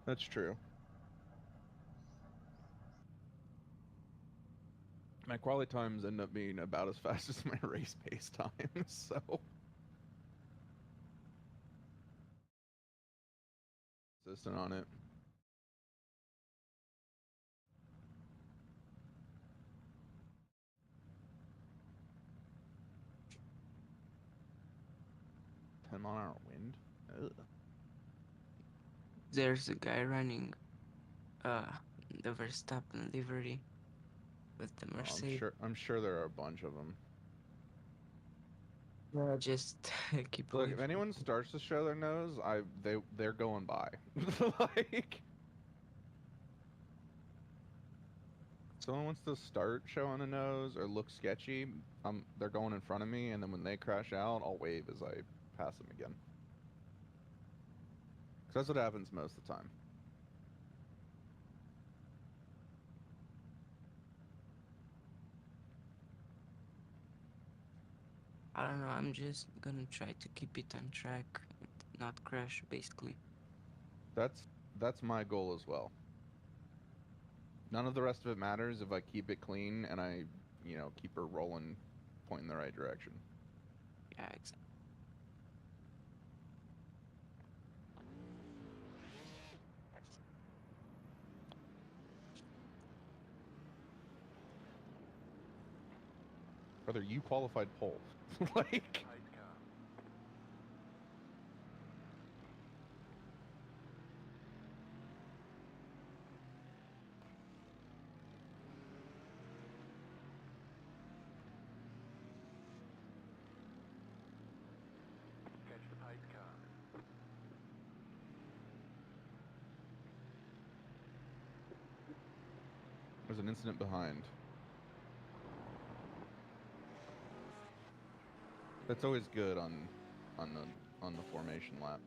That's true. My quality times end up being about as fast as my race pace times, so consistent on it. $10-mile-an-hour wind. Ugh. There's a guy running uh the Verstappen livery with the Oh, I'm Mercedes. sure. I'm sure there are a bunch of them. Just keep Look, away if from anyone starts to show their nose, they're going by. Like, someone wants to start showing a nose or look sketchy, they're going in front of me, and then when they crash out, I'll wave as I pass them again. Because that's what happens most of the time. I don't know, I'm just gonna try to keep it on track and not crash basically. That's that's my goal as well. None of the rest of it matters if I keep it clean and I keep her rolling, pointing the right direction. Yeah, exactly. Brother, you qualified pole. Like, there's an incident behind. That's always good on the on the formation lap.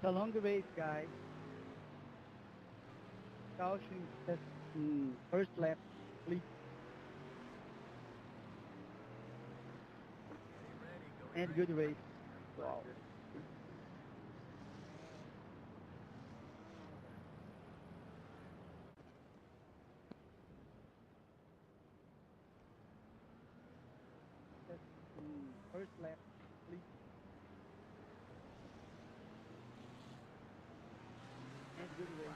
The longer race, guys. Caution just first lap, please. And good race. Wow. Just first lap, please. And good race.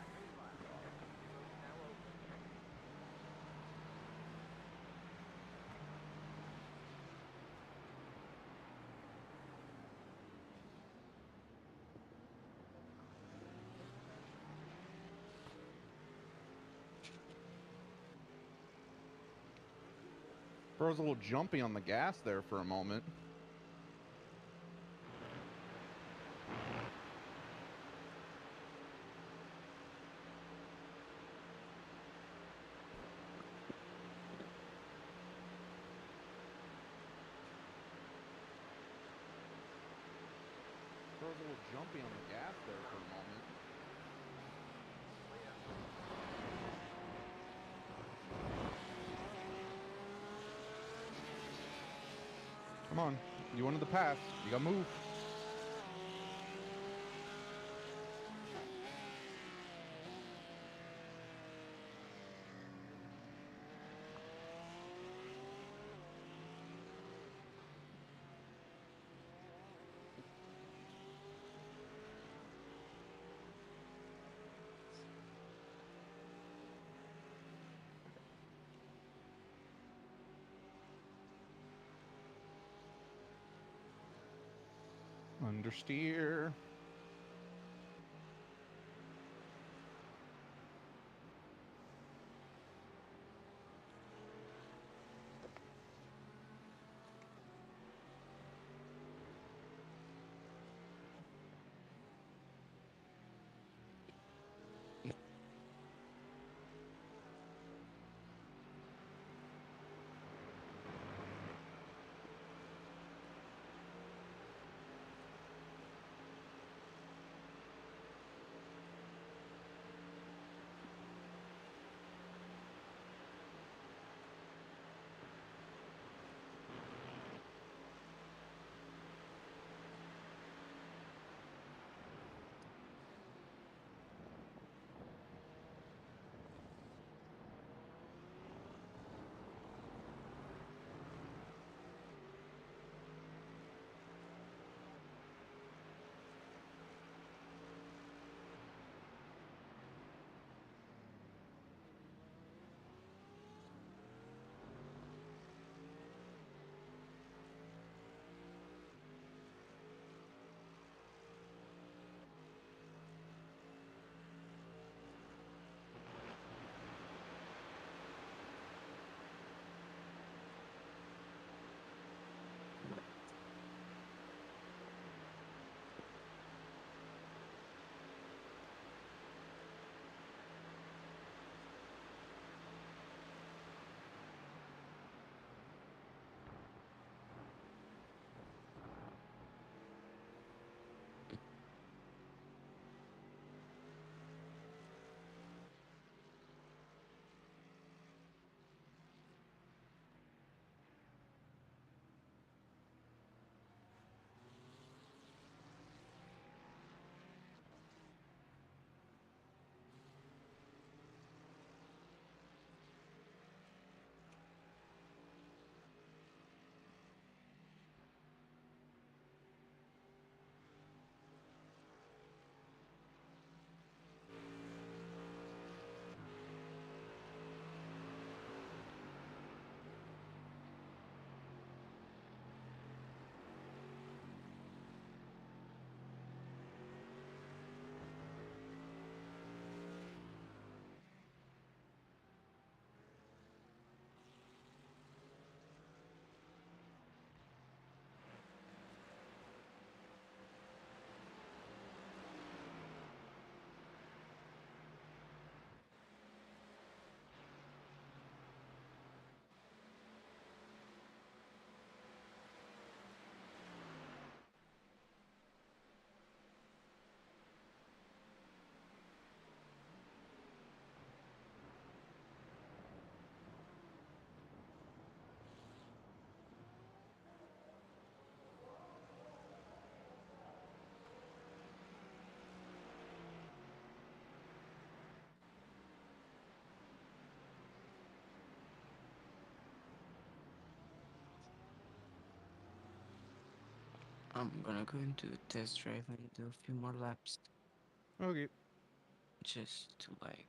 Bro was a little jumpy on the gas there for a moment. Bro was a little jumpy on the gas there for a moment. Come on, you wanted the pass. You gotta move. Understeer. I'm gonna go into a test drive and do a few more laps Okay. just to like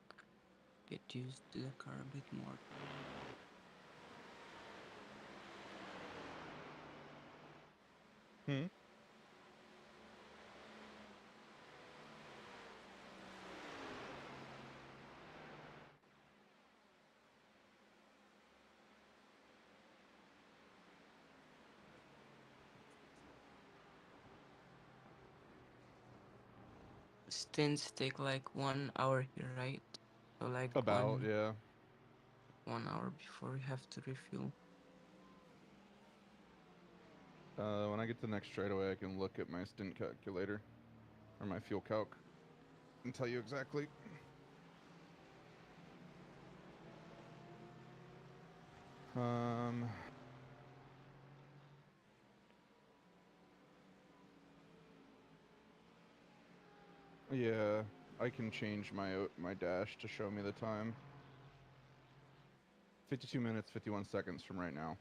get used to the car a bit more. Hmm. Stints take like 1 hour here, right? So like About, yeah. 1 hour before we have to refuel. When I get to the next straightaway, I can look at my stint calculator or my fuel calc and tell you exactly. Um. Yeah, I can change my dash to show me the time. 52 minutes, 51 seconds from right now.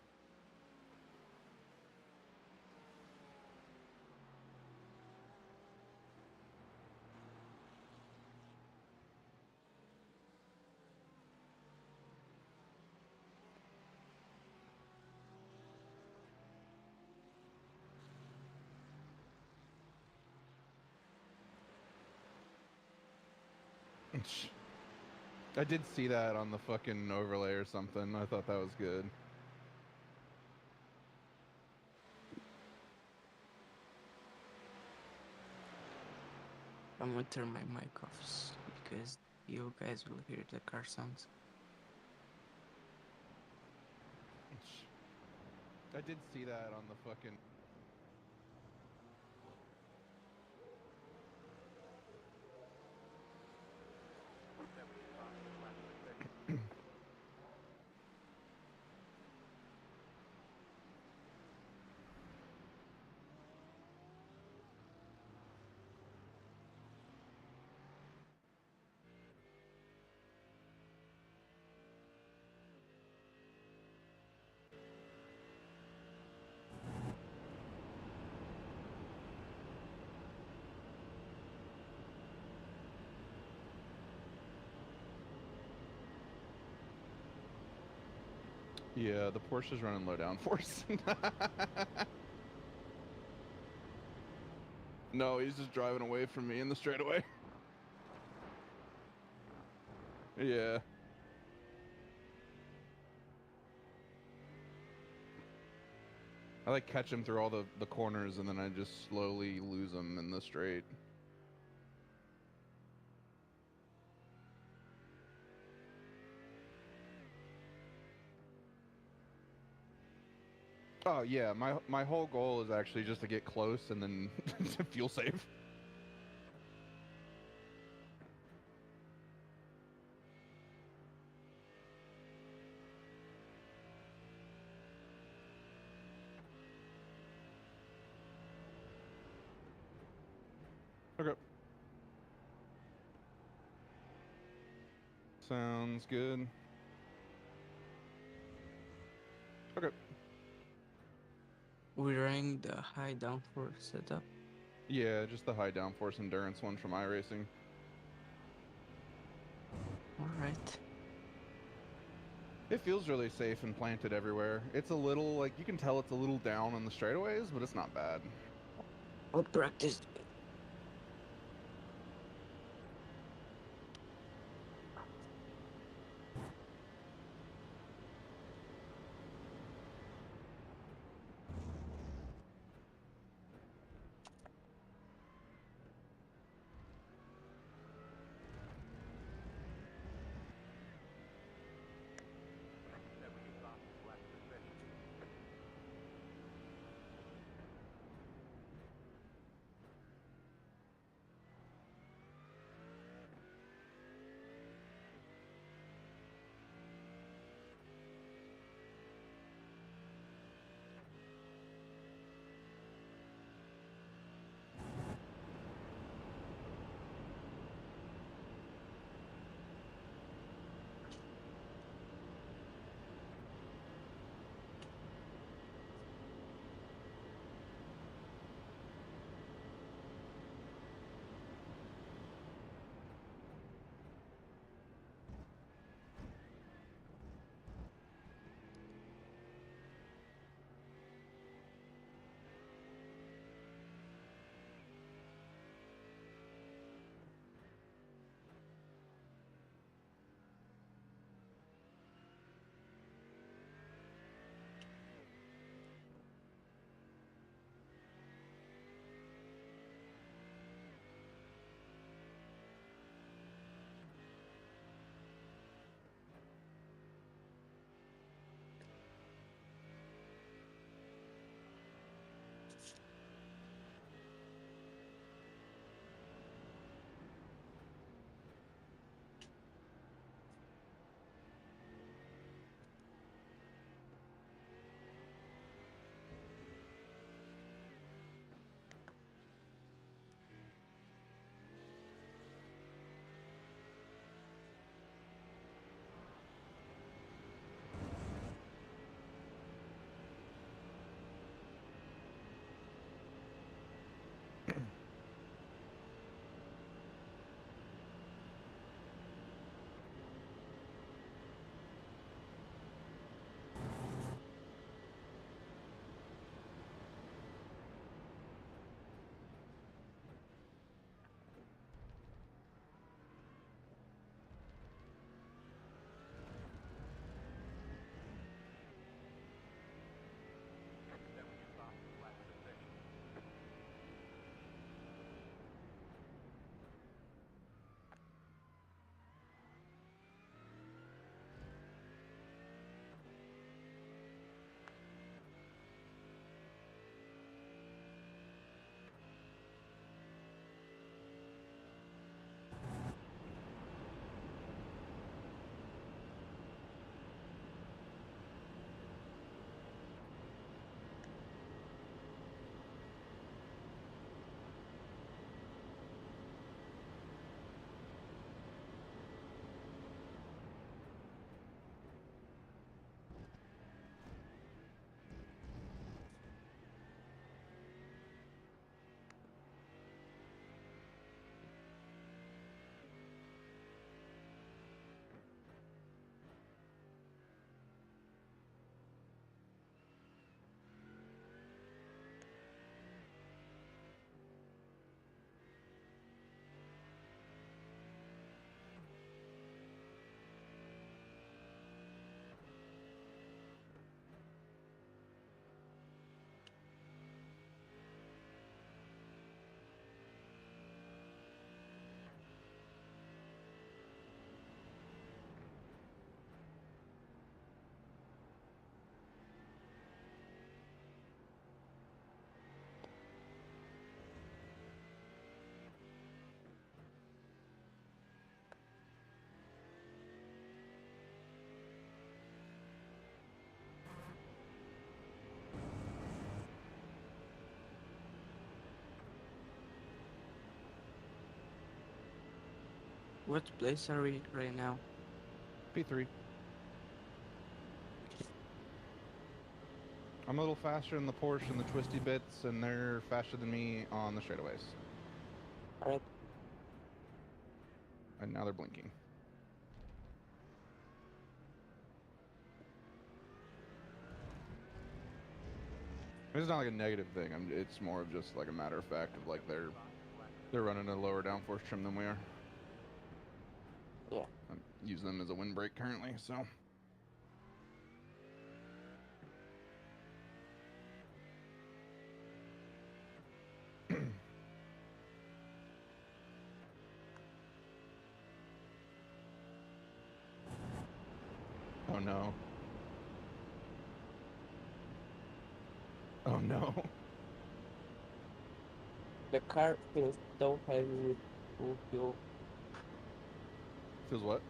I did see that on the fucking overlay or something. I thought that was good. I'm gonna turn my mic off because you guys will hear the car sounds. I did see that on the fucking. Yeah, the Porsche's running low downforce. No, he's just driving away from me in the straightaway. Yeah. I like catch him through all the corners and then I just slowly lose him in the straight. Oh yeah, my whole goal is actually just to get close and then to feel safe. Okay. Sounds good. Okay. We're running the high downforce setup. Yeah, just the high downforce endurance one from iRacing. Alright. It feels really safe and planted everywhere. It's a little, like, you can tell it's a little down on the straightaways, but it's not bad. I'll practice. What place are we right now? P3. I'm a little faster in the Porsche and the twisty bits, and they're faster than me on the straightaways. Alright. And now they're blinking. It's not like a negative thing. It's more of just like a matter of fact of like they're running a lower downforce trim than we are. Yeah. I'm using them as a windbreak currently, so. Oh no. Oh no. The car feels so heavy with full fuel. Feels what?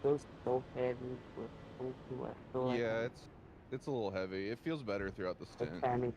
Feels so heavy with full fuel. I feel like Yeah, it's a little heavy. It feels better throughout the I'm stint. panic.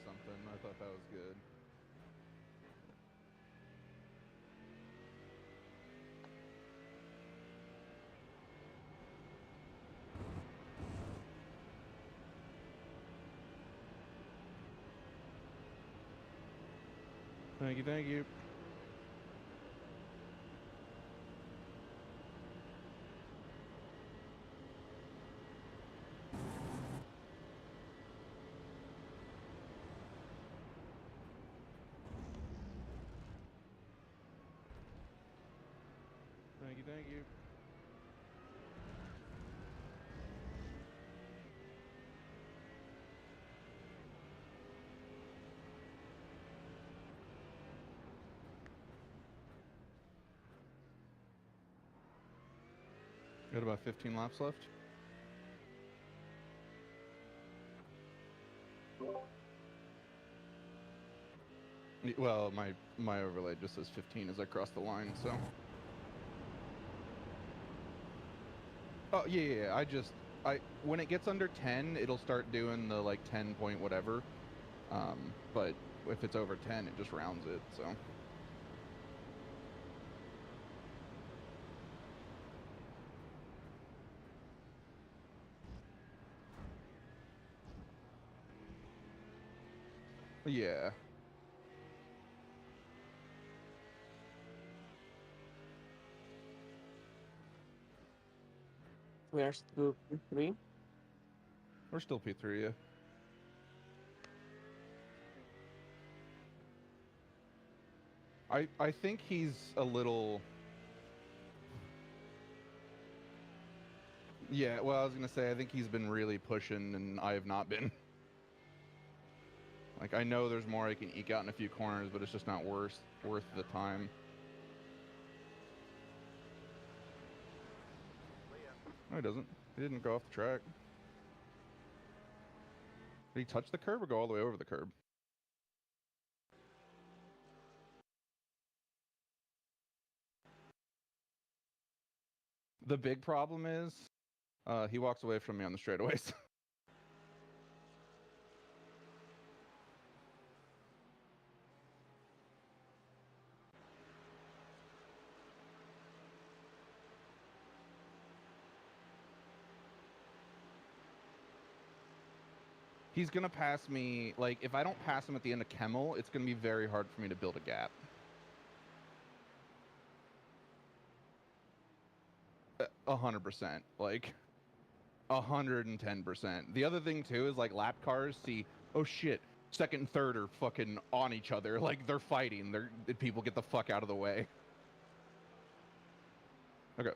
something. I thought that was good. Thank you, thank you. Thank you, thank you. Got about 15 laps left. Well, my overlay just says 15 as I cross the line, so. Oh yeah. When it gets under 10, it'll start doing the like 10 point whatever. But if it's over 10, it just rounds it. So. Yeah. We are still P3. We're still P3, yeah. I think he's a little. Yeah, well, I was gonna say I think he's been really pushing, and I have not been. Like I know there's more I can eke out in a few corners, but it's just not worth the time. No, he doesn't. He didn't go off the track. Did he touch the curb or go all the way over the curb? The big problem is, he walks away from me on the straightaways. He's gonna pass me, like, if I don't pass him at the end of Kemmel, it's gonna be very hard for me to build a gap. 100%, like, 110%. The other thing, too, is, like, lap cars see, oh shit, second and third are fucking on each other. Like, they're fighting. People get the fuck out of the way. Okay.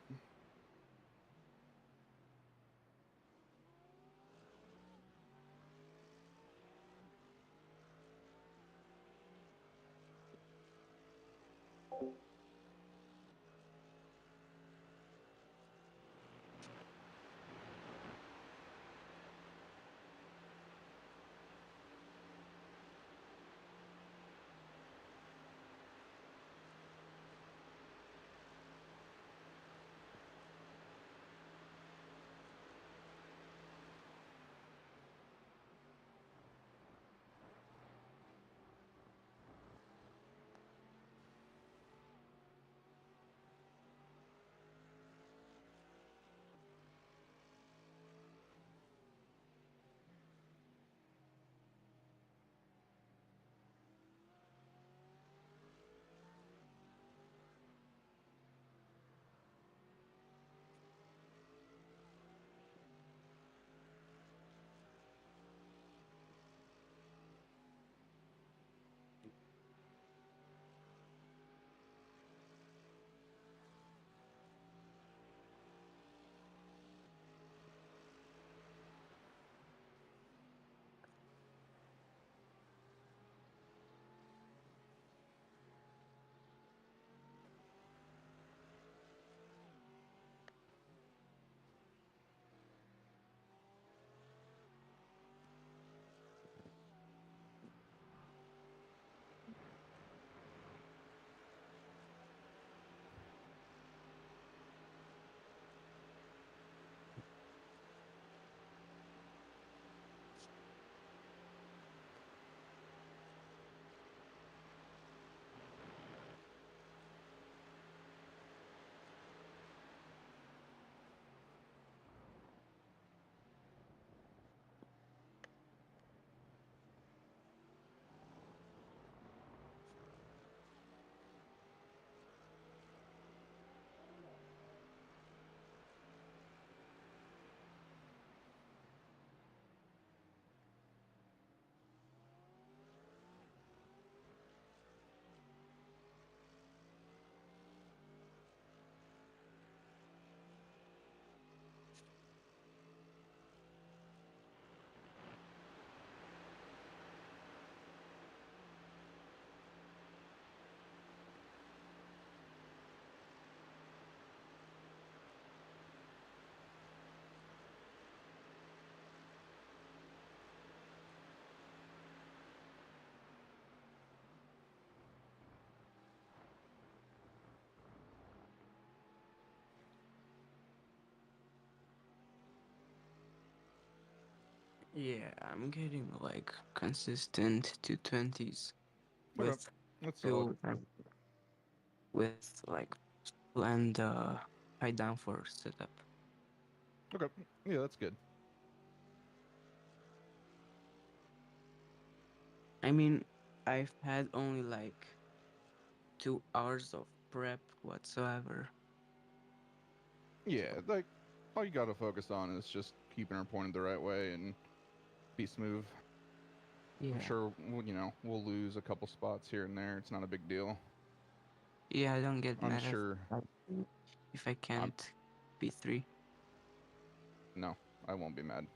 Yeah, I'm getting like consistent 220s Okay, with that's solid. fuel and with like planned high downforce setup. Okay, yeah, that's good. I mean, I've had only like 2 hours of prep whatsoever. Yeah, like all you gotta focus on is just keeping her pointed the right way and be smooth. I'm Yeah. sure we'll lose a couple spots here and there. It's not a big deal. Yeah, I don't get I'm mad if sure. if I I'm can't P3. no, I won't be mad.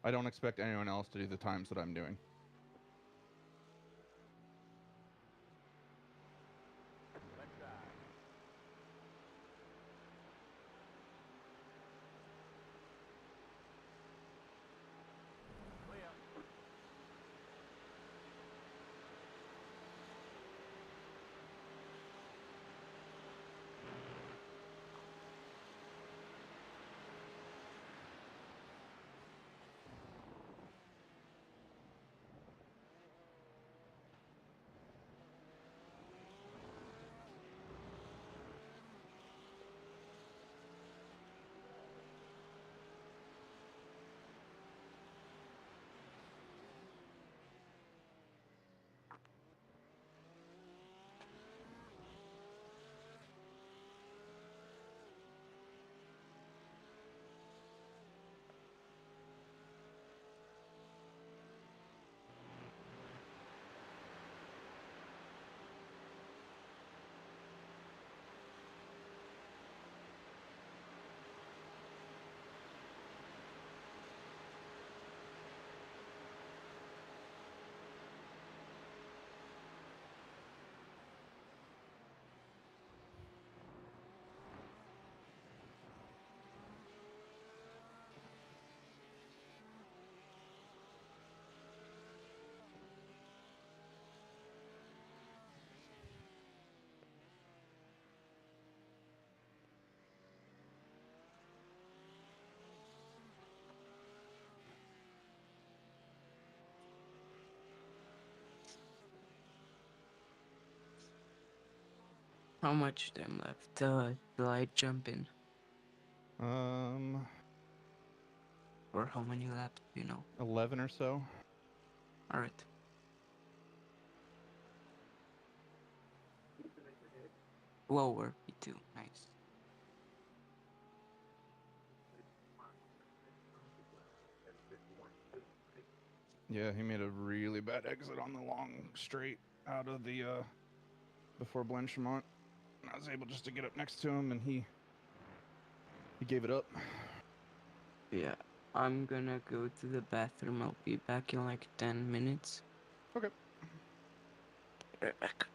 I don't expect anyone else to do the times that I'm doing. How much time left till I jump in? Um, Or how many laps, you know? 11 or so. Alright. Lower P2, nice. Yeah, he made a really bad exit on the long straight out of the before Blanchimont. I was able just to get up next to him, and he gave it up. Yeah. I'm gonna go to the bathroom. I'll be back in like 10 minutes. Okay. Right back.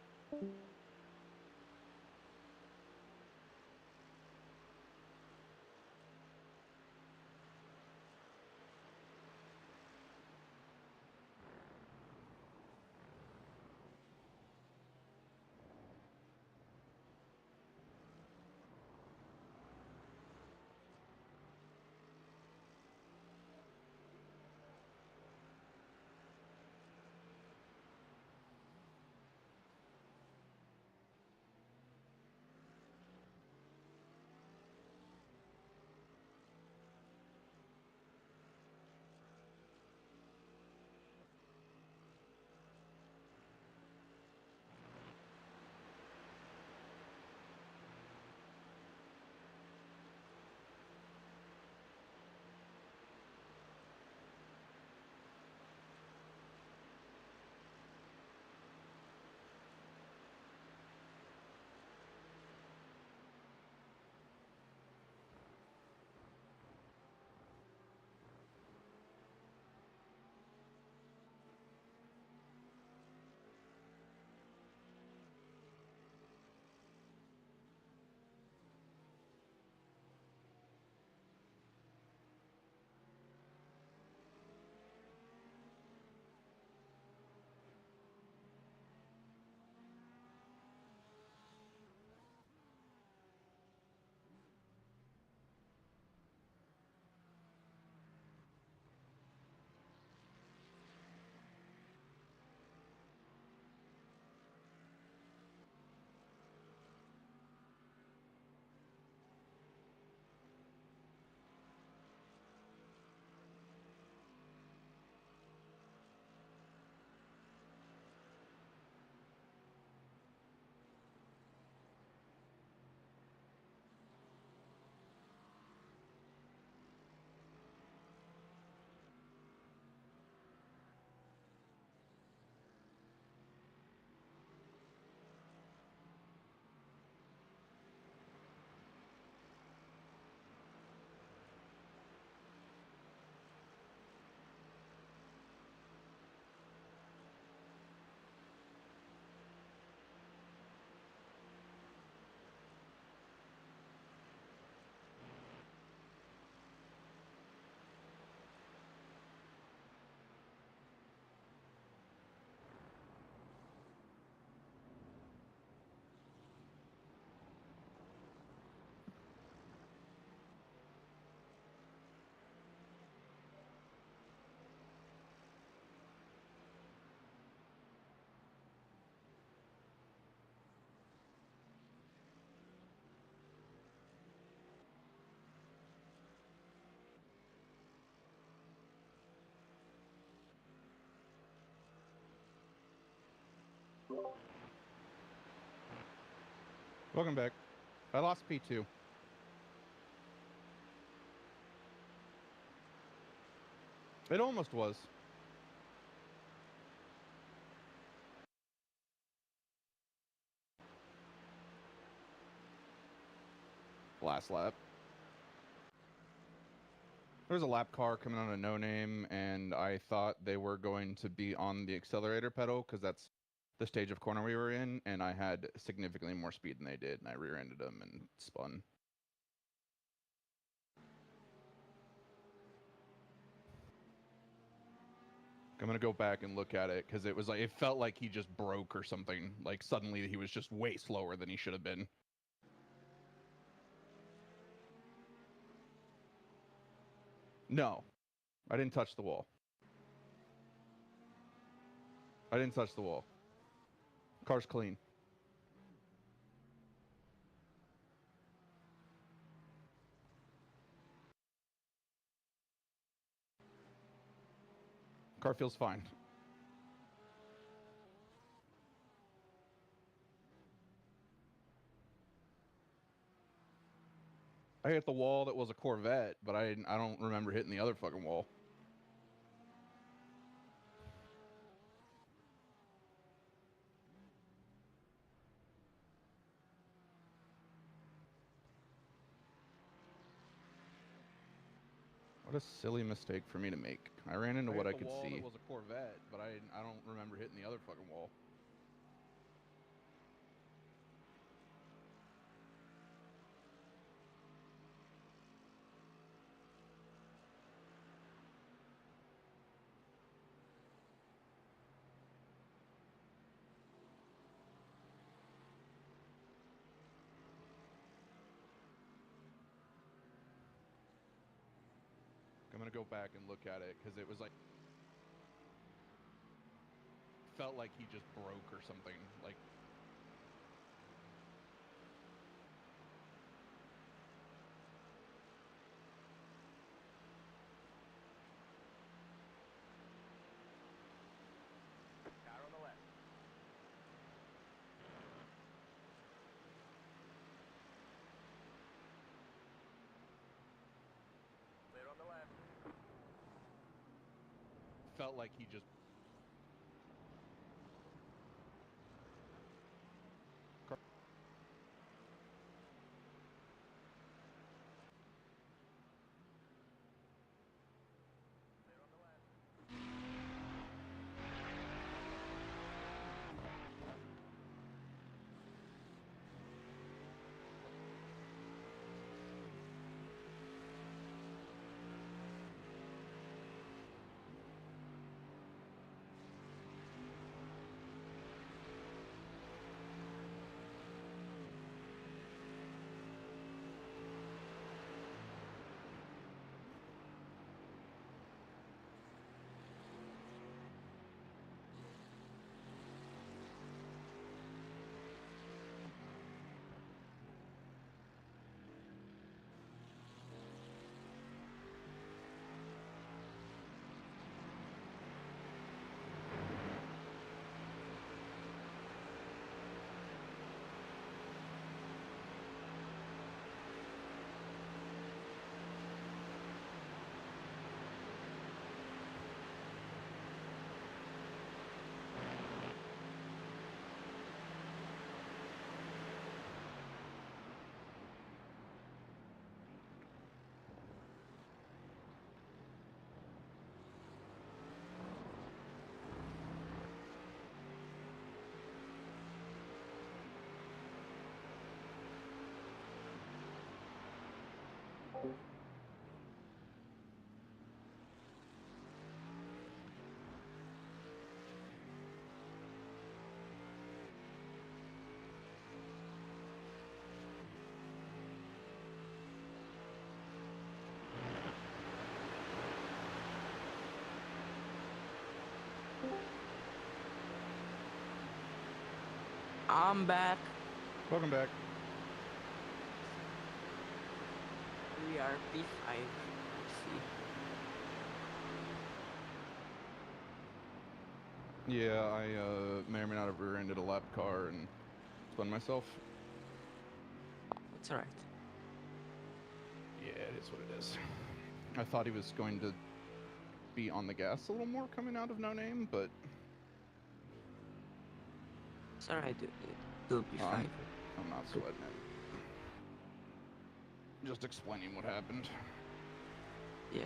Welcome back. I lost P2. It almost was. Last lap. There was a lap car coming on a no name, and I thought they were going to be on the accelerator pedal because that's the stage of corner we were in, and I had significantly more speed than they did, and I rear-ended them and spun. I'm gonna go back and look at it because it was like it felt like he just broke or something. Like suddenly he was just way slower than he should have been. No, I didn't touch the wall. I didn't touch the wall. Car's clean. Car feels fine. I hit the wall that was a Corvette, but I don't remember hitting the other fucking wall. What a silly mistake for me to make. I ran into what I could see. That was a Corvette, but I don't remember hitting the other fucking wall. I'm gonna go back and look at it because it was like felt like he just broke or something. Like Car on the left. Clear on the left. felt like he just Clear on the left. I'm back. welcome back. We are P5. See. Yeah, I may or may not have rear-ended a lap car and spun myself. It's alright. Yeah, it is what it is. I thought he was going to be on the gas a little more coming out of No Name, but It's alright, dude. It'll be fine. I'm not sweating it. Just explaining what happened. Yeah.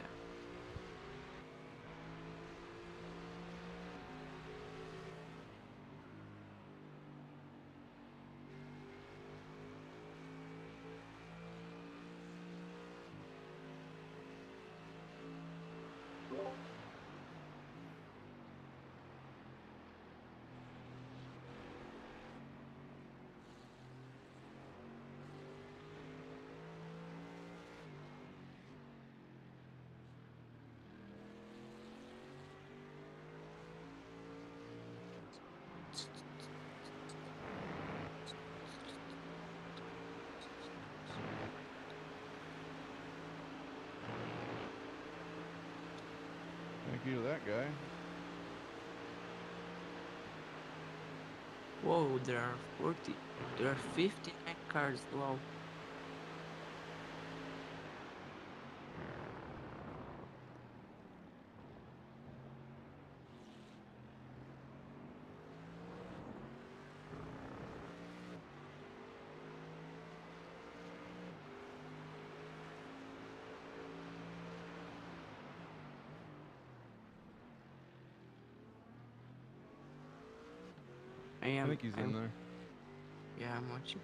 Thank you to that guy. Whoa, there are 40. There are 59 cars. Wow. I am. I think he's in there. Yeah, I'm watching.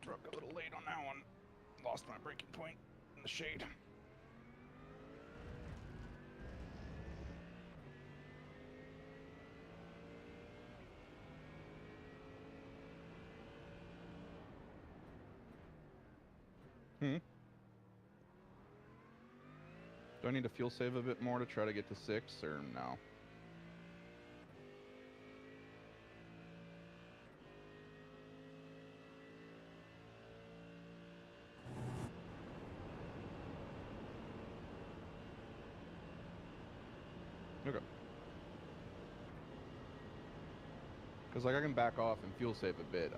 Truck a little late on that one. Lost my braking point in the shade. Do I need to fuel save a bit more to try to get to 6 or no? Okay. Because like I can back off and fuel save a bit.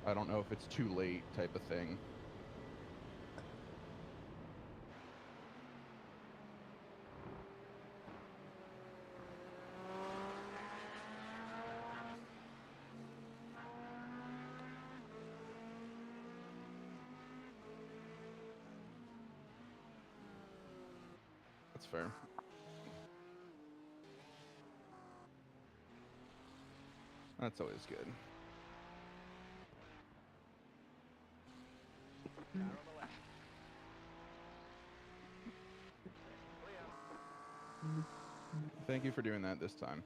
I don't know if it's too late type of thing. That's fair. That's always good. Car on the left. Clear. Thank you for doing that this time.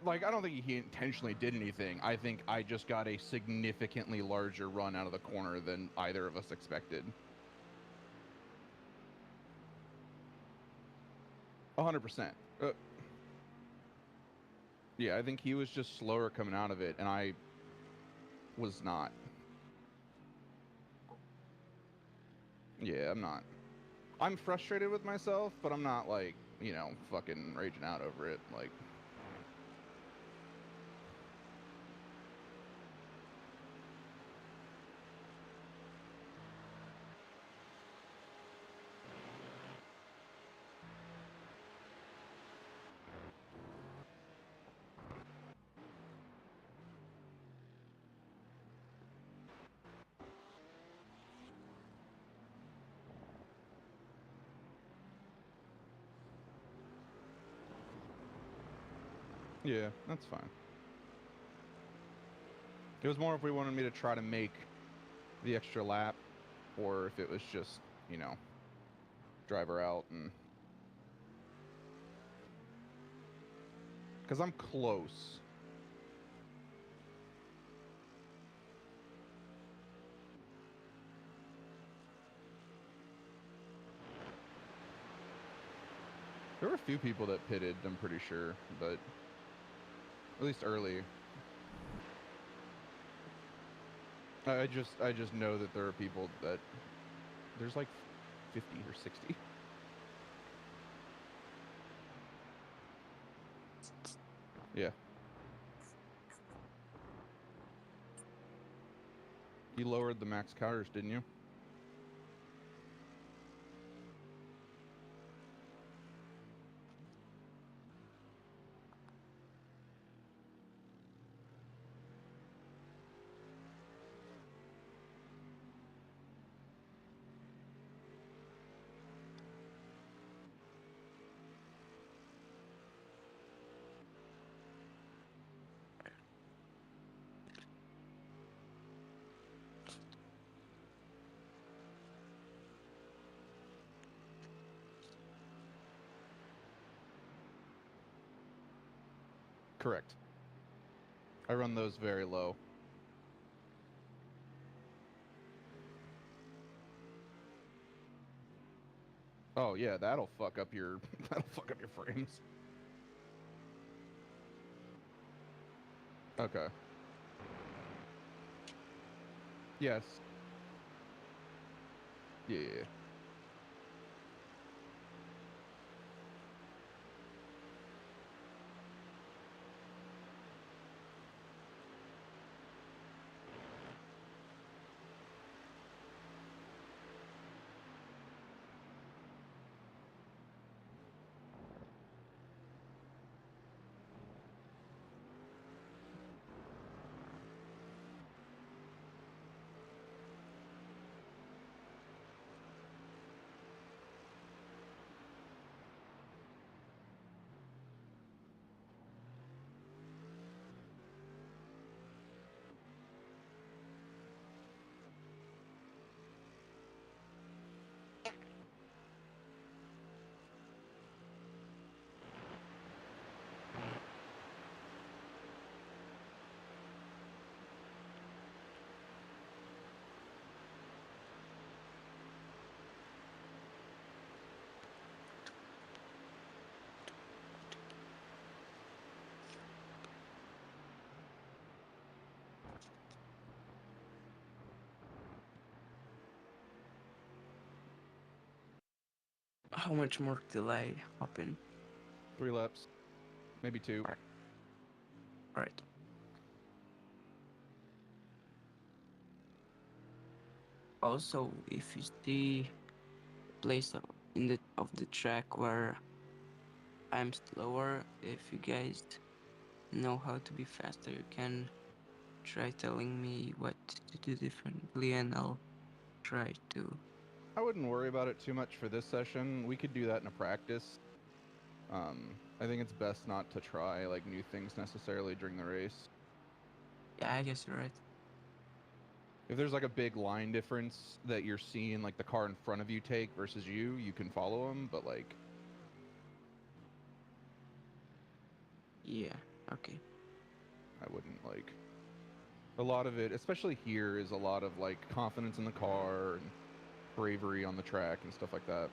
Like, I don't think he intentionally did anything. I think I just got a significantly larger run out of the corner than either of us expected. 100%. Yeah, I think he was just slower coming out of it, and I was not. Yeah, I'm not. I'm frustrated with myself, but I'm not, like, you know, fucking raging out over it. Like, yeah, that's fine. It was more if we wanted me to try to make the extra lap, or if it was just, you know, drive her out and... Because I'm close. There were a few people that pitted, I'm pretty sure, but at least early. I just know that there are people that there's like 50 or 60. Yeah. You lowered the max counters, didn't you? Correct. I run those very low. Oh yeah, that'll fuck up your frames. Okay. Yes. Yeah, yeah, yeah. How much more till I hop in? 3 laps. Maybe 2. Right. Also, if you see place in the of the track where I'm slower, if you guys know how to be faster, you can try telling me what to do differently, and I'll try to. I wouldn't worry about it too much for this session. We could do that in a practice. I think it's best not to try like new things necessarily during the race. Yeah, I guess you're right. If there's like a big line difference that you're seeing like the car in front of you take versus you, you can follow them, but like Yeah. Okay. I wouldn't like. A lot of it, especially here, is a lot of like confidence in the car and bravery on the track and stuff like that.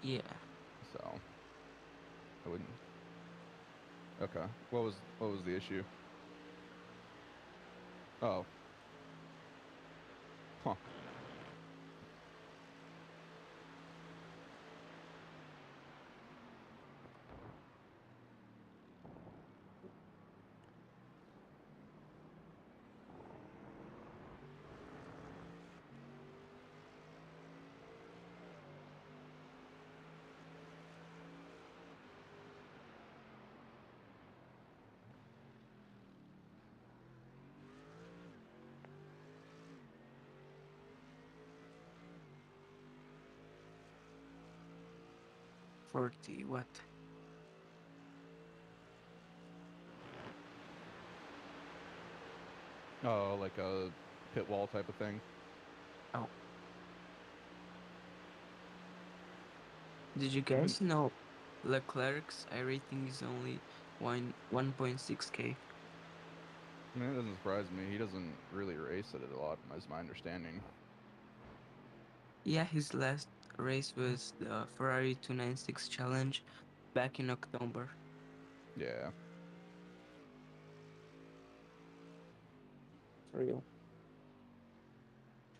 Yeah. So I wouldn't. Okay. What was the issue? Oh. Huh. $40. What? Oh, like a pit wall type of thing. Oh. Did you Even guys know Leclerc's iRating is only 1.6K? I mean, it doesn't surprise me. He doesn't really race it a lot, is my understanding. Yeah, his last race was the Ferrari 296 Challenge back in October. Yeah. For real.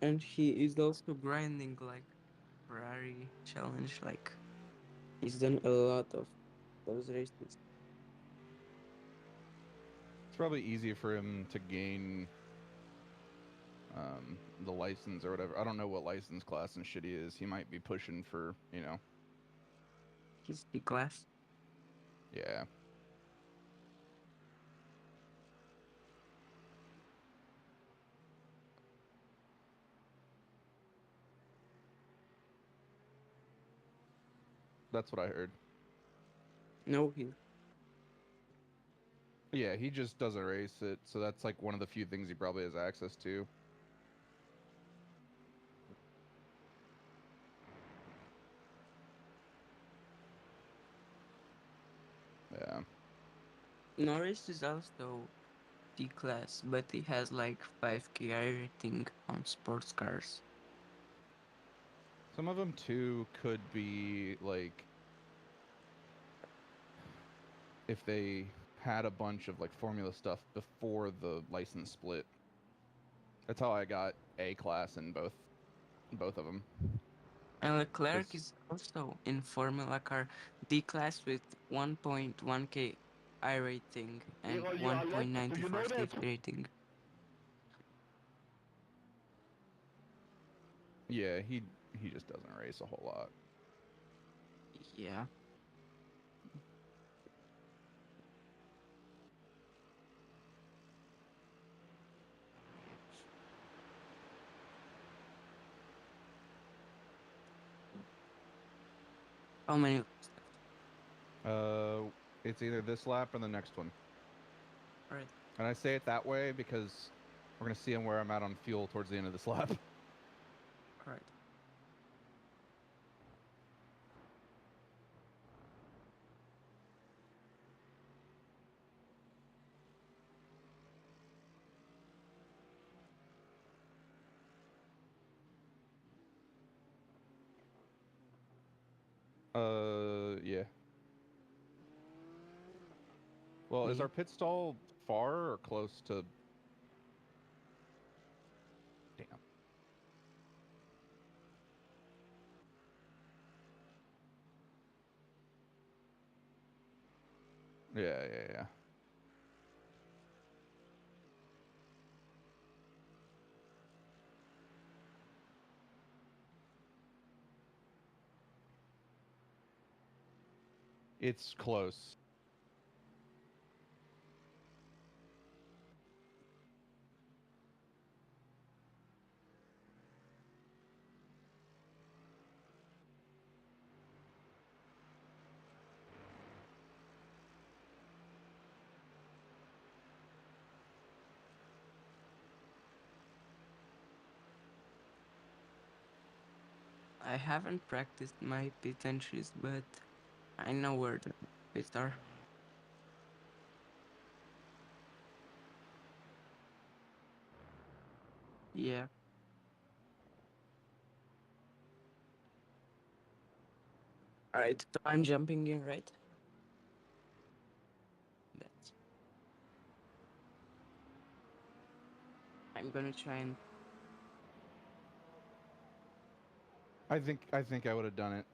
And he is also grinding like Ferrari Challenge. Like he's done a lot of those races. It's probably easy for him to gain the license or whatever. I don't know what license class and shit he is. He might be pushing for, He's C-class. yeah. That's what I heard. No, he. Yeah, he just doesn't race it, so that's like one of the few things he probably has access to. Yeah. Norris is also C-class, but he has like 5K rating on sports cars. Some of them too could be like if they had a bunch of like formula stuff before the license split. That's how I got A class in both of them. And Leclerc 'Cause- is also in Formula Car D-class with 1.1K rating and Alex, do you 1.94 know that? safety rating. yeah, he just doesn't race a whole lot. Yeah. How many laps left? It's either this lap or the next one. Alright. And I say it that way because we're gonna see where I'm at on fuel towards the end of this lap. Alright. Yeah. Well, is Yeah. our pit stall far or close to? Damn. Yeah. It's close. I haven't practiced my pit entries, but I know where the pits are. Yeah. Alright, so I'm jumping in, right? That's. I'm gonna try and. I think I would have done it.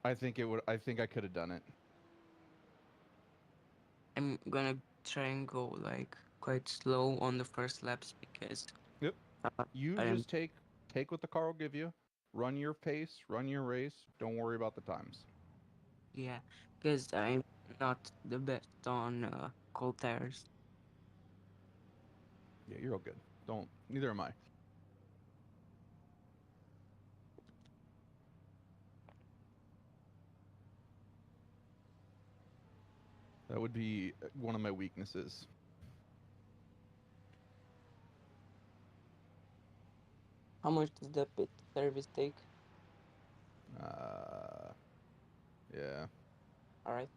I think I could have done it. I'm gonna try and go like quite slow on the first laps because. Yep. You I'm just take what the car will give you. Run your pace, run your race. Don't worry about the times. yeah, because I'm not the best on cold tires. Yeah, you're all good. Don't. Neither am I. That would be one of my weaknesses. How much does the pit service take? Yeah. All right.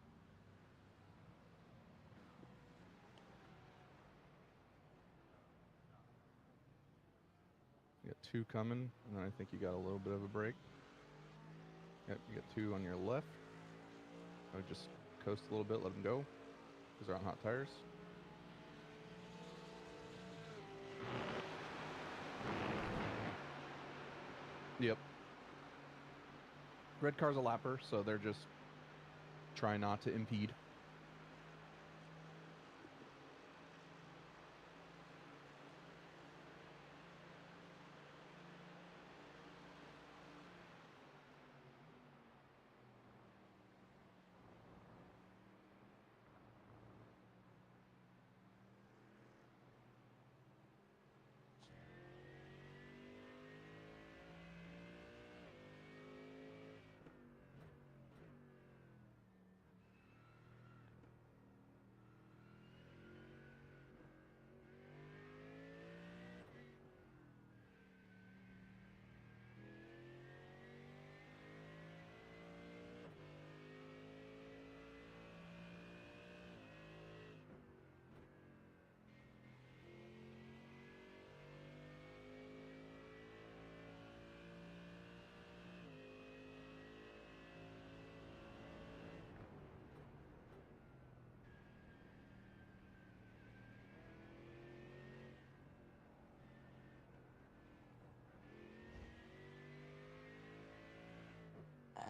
You got 2 coming, and then I think you got a little bit of a break. Yep, you got 2 on your left. I would just coast a little bit, let them go, because they're on hot tires. Yep. Red car's a lapper, so they're just trying not to impede.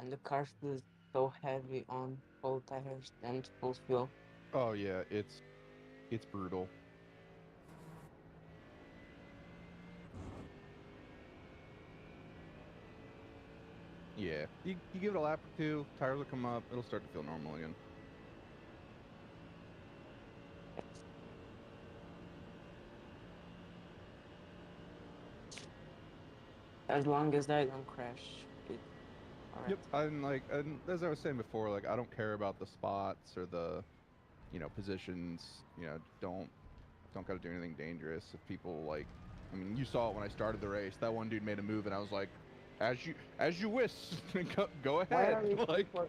And the car feels so heavy on full tires and full fuel. Oh yeah, it's brutal. Yeah, you give it a lap or 2, tires will come up, it'll start to feel normal again. As long as I don't crash, it's all right. Yep, and as I was saying before, like I don't care about the spots or the, positions. Don't gotta do anything dangerous. If people like, I mean, you saw it when I started the race. That one dude made a move, and I was like, as you wish, go Why are ahead. we Like, P14?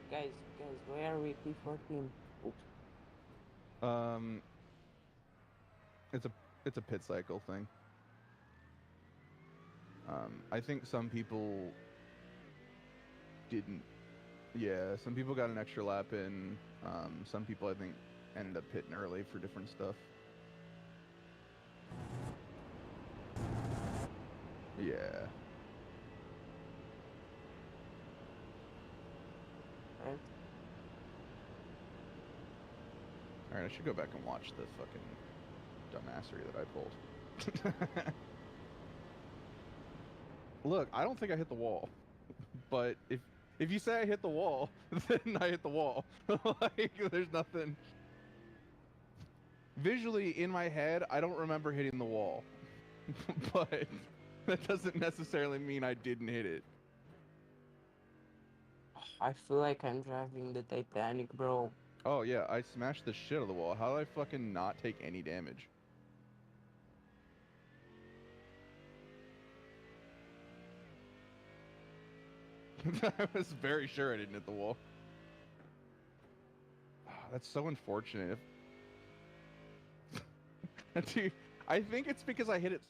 Guys, why are we P14? Oops. it's a pit cycle thing. I think some people didn't. Yeah, some people got an extra lap in. Some people I think ended up pitting early for different stuff. Yeah. Right? All right, I should go back and watch the fucking dumbassery that I pulled. Look, I don't think I hit the wall, but if you say I hit the wall, then I hit the wall. Like, there's nothing. Visually, in my head, I don't remember hitting the wall, but that doesn't necessarily mean I didn't hit it. I feel like I'm driving the Titanic, bro. Oh yeah, I smashed the shit out of the wall. How did I fucking not take any damage? I was very sure I didn't hit the wall. That's so unfortunate. Dude, I think it's because I hit it.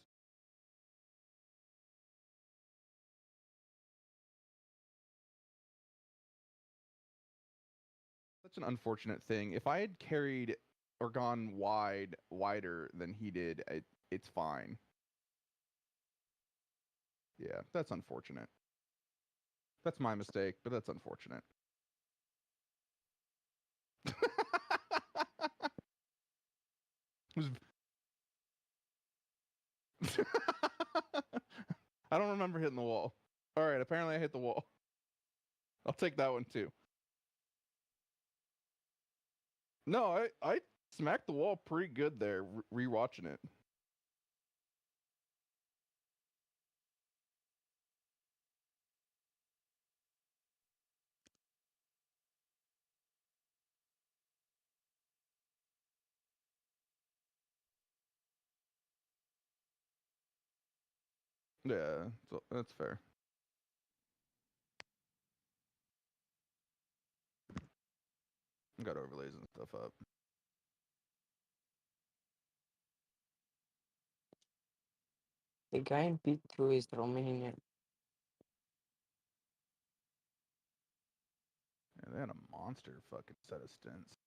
Such an unfortunate thing. If I had carried or gone wider than he did, it's fine. Yeah, that's unfortunate. That's my mistake, but that's unfortunate. I don't remember hitting the wall. All right, apparently I hit the wall. I'll take that one too. No, I smacked the wall pretty good there, rewatching it. Yeah, so that's fair. Got overlays and stuff up. The guy in P2 is Romanian. Yeah, they had a monster fucking set of stints.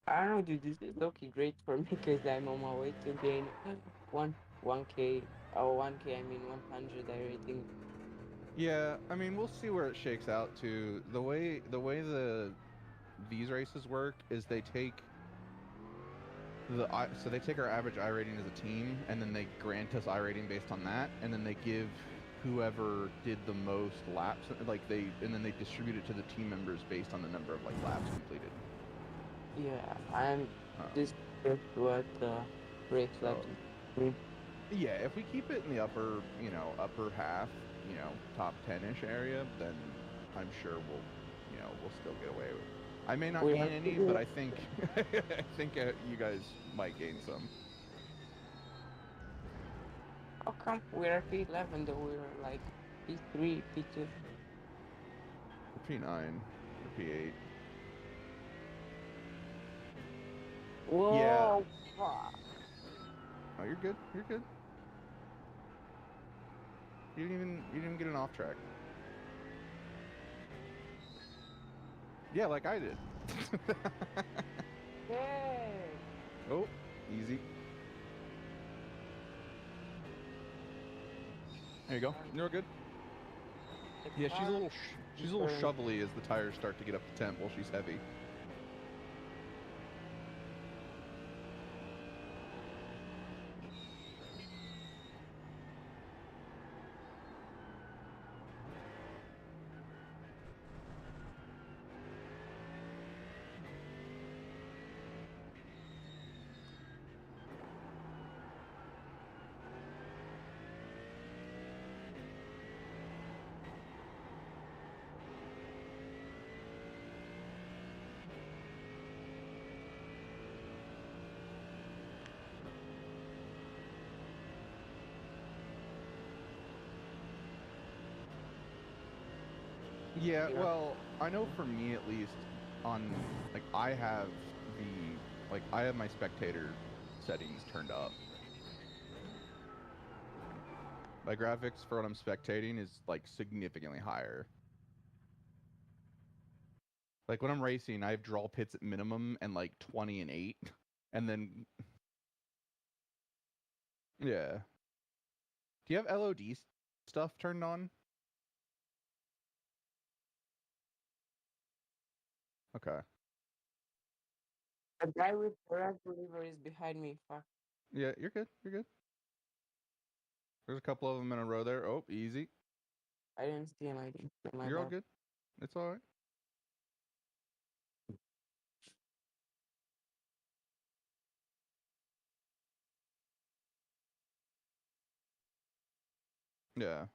I don't know, dude. This is lucky great for me because I'm on my way to gain 1K. Oh, 1K. I mean 100 I rating. Yeah, I mean we'll see where it shakes out to. The way these races work is they take so they take our average I rating as a team, and then they grant us I rating based on that, and then they give whoever did the most laps, and then they distribute it to the team members based on the number of laps completed. Yeah, I'm Um, this is what race so, left. yeah, if we keep it in the upper half, top 10-ish area, then I'm sure we'll still get away with it. I may not We gain have any, but I think I think you guys might gain some. How come we're P11 though we're like P3, P2? P9 or P8. Whoa! Yeah. Fuck. Oh, you're good. You're good. You didn't even get an off track. Yeah, like I did. Hey! Oh, easy. There you go. You're good. Yeah, she's a little shovelly as the tires start to get up to temp while she's heavy. Yeah, well, I know for me at least, on I have my spectator settings turned up. My graphics for what I'm spectating is significantly higher. Like when I'm racing, I have draw pits at minimum and 20 and 8, and then yeah. Do you have LOD stuff turned on? Okay. The guy with the red delivery is behind me. Fuck. Yeah, you're good. You're good. There's a couple of them in a row there. Oh, easy. I didn't see him. I didn't see my You're all bad. good. It's all right. Yeah.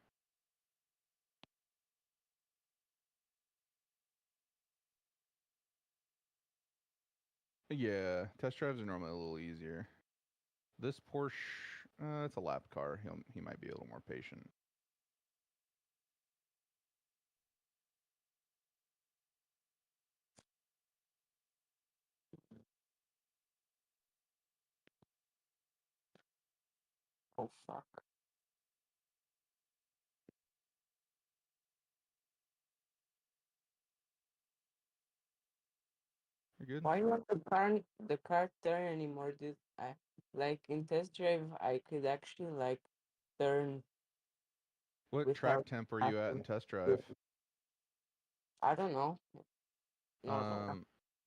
Yeah, test drives are normally a little easier. This Porsche, it's a lap car. He might be a little more patient. Oh fuck. You're good. Why not the car turn anymore, dude? Like in test drive, I could actually like turn What track without temp are you at in having. test drive? I don't know. Normal.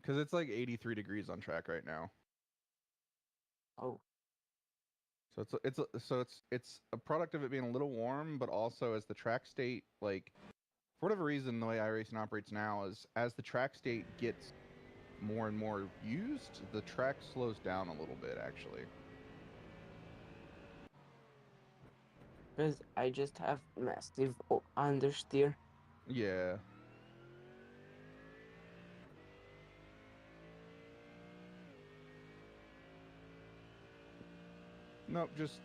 Because it's like 83 degrees on track right now. Oh, So it's a product of it being a little warm, but also as the track state, like, for whatever reason, the way iRacing operates now is as the track state gets more and more used, the track slows down a little bit actually. because I just have massive understeer. Yeah. Nope, just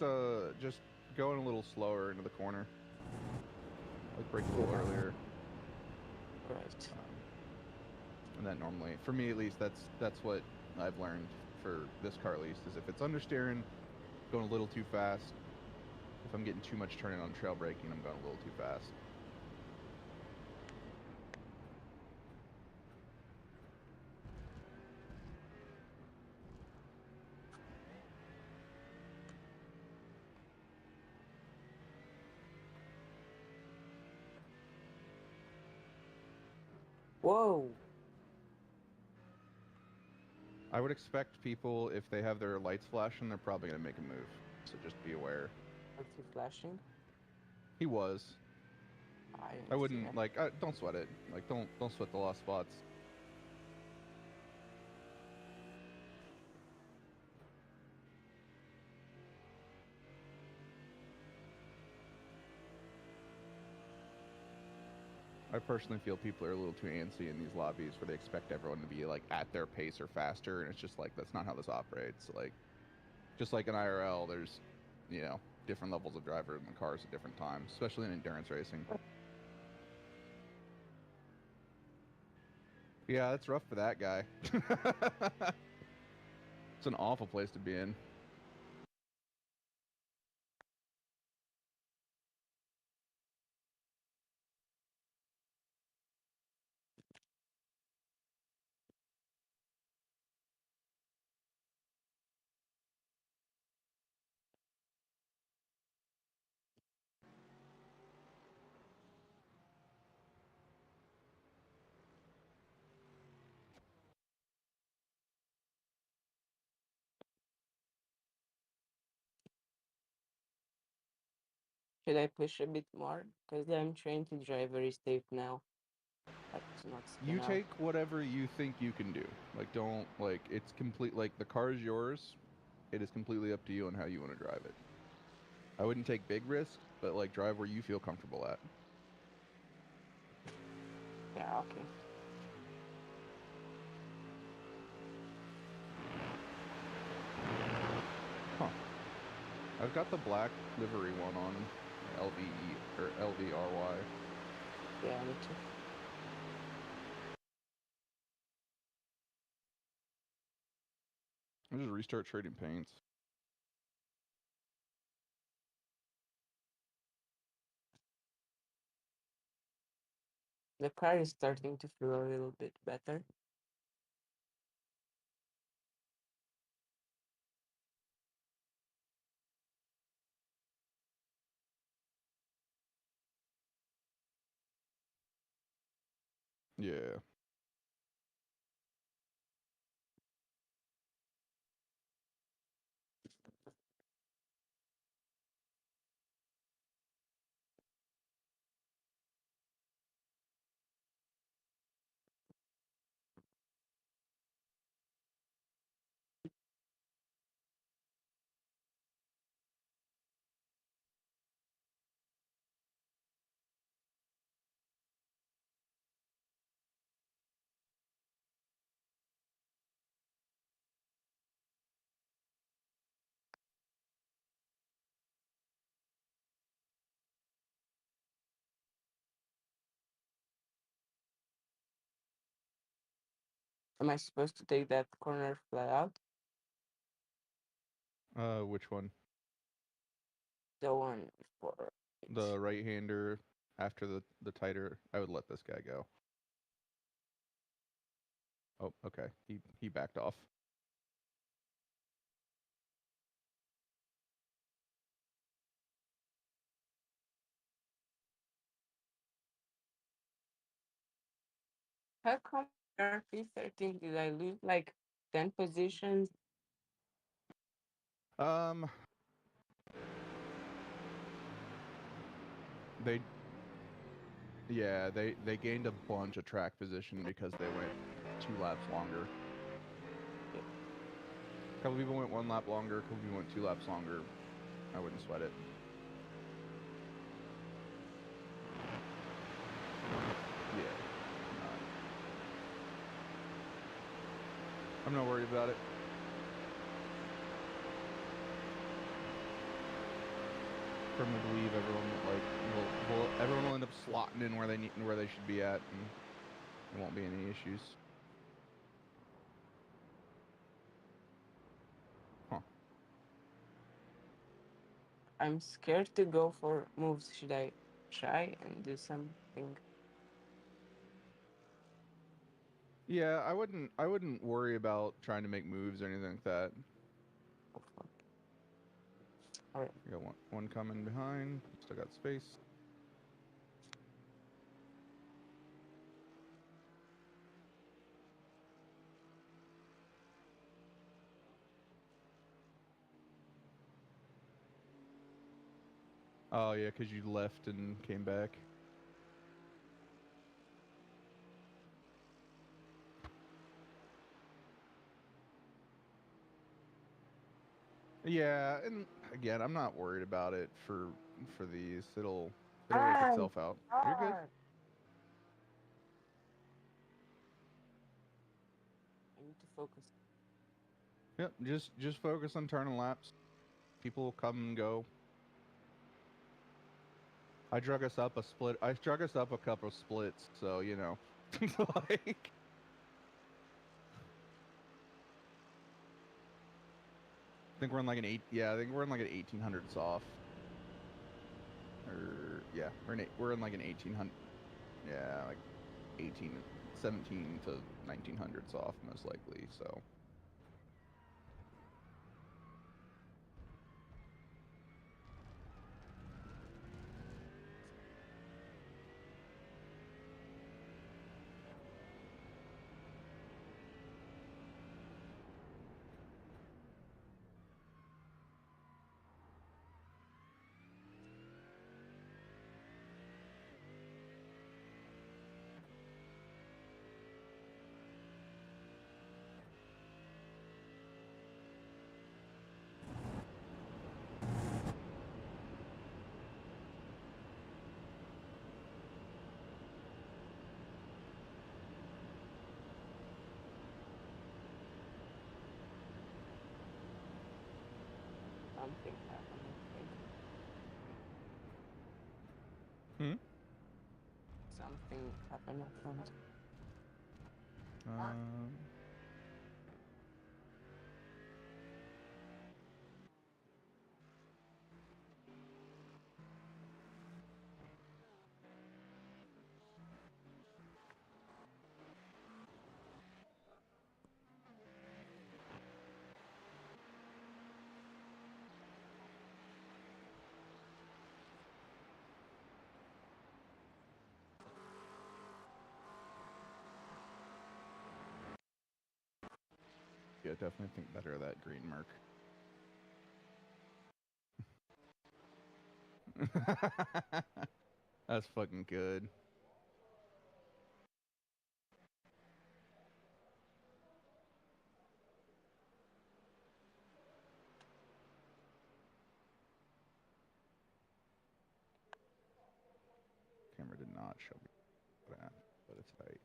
going a little slower into the corner. Like brake a little earlier. Right. And that normally, for me at least, that's what I've learned for this car at least, is if it's understeering, going a little too fast. If I'm getting too much turning on trail braking, I'm going a little too fast. Whoa. I would expect people, if they have their lights flashing, they're probably going to make a move. So just be aware. What's he flashing? He was. I I didn't see wouldn't, that. like, don't sweat it. Like, don't sweat the lost spots. I personally feel people are a little too antsy in these lobbies where they expect everyone to be, like, at their pace or faster, and it's just like, that's not how this operates. Like, just like in IRL, there's, you know, different levels of driver in the cars at different times, especially in endurance racing. Yeah, that's rough for that guy. It's an awful place to be in. Should I push a bit more? Because I'm trying to drive very safe now. But to not You spin out. take whatever you think you can do. Like, don't, like, it's complete, like, the car is yours. It is completely up to you on how you want to drive it. I wouldn't take big risks, but, like, drive where you feel comfortable at. Yeah, okay. Huh. I've got the black livery one on LVE, or LVRY. Yeah, me too. I'll just restart trading paints. The car is starting to feel a little bit better. Yeah. Am I supposed to take that corner flat out? Which one? The one for The right-hander after the tighter. I would let this guy go. Oh, okay. He backed off. How come RP13 did I lose like 10 positions? Um, they yeah, they gained a bunch of track position because they went 2 laps longer. A couple people went 1 lap longer, a couple people went 2 laps longer. I wouldn't sweat it. Yeah. I'm not worried about it. Firmly believe everyone everyone will end up slotting in where they should be at, and there won't be any issues. Huh. I'm scared to go for moves. Should I try and do something? Yeah, I wouldn't worry about trying to make moves or anything like that. Oh, fuck. Alright. We got one coming behind. Still got space. Oh yeah, because you left and came back. Yeah, and again, I'm not worried about it for these. It'll work itself out. You're good. I need to focus. Yep, just focus on turning laps. People will come and go. I drug us up a split. I drug us up a couple of splits, so you know, like. I think we're in like an 8. Yeah, I think we're in like an 1800s off. Or yeah, we're in like an 1800. Yeah, like 17 to 1900s off most likely. So. Something happened, I think. Hmm. Something happened up front. Um. Yeah, definitely think better of that green mark. That's fucking good. Camera did not show me that, but it's tight.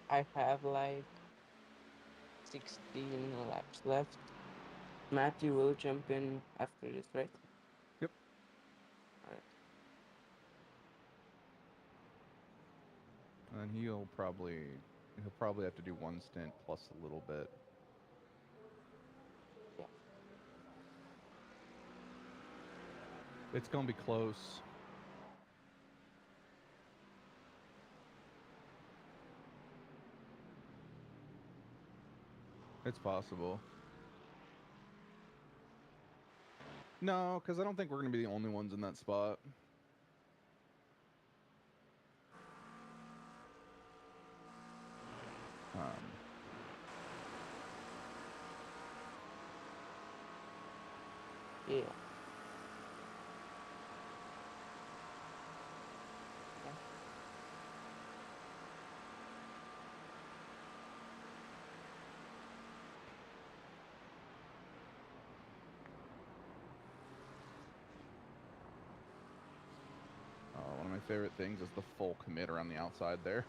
I have like 16 laps left. Matthew will jump in after this, right? And he'll probably have to do one stint plus a little bit. Yeah. It's gonna be close. It's possible. No, because I don't think we're gonna be the only ones in that spot. Yeah. Yeah. One of my favorite things is the full commit around the outside there.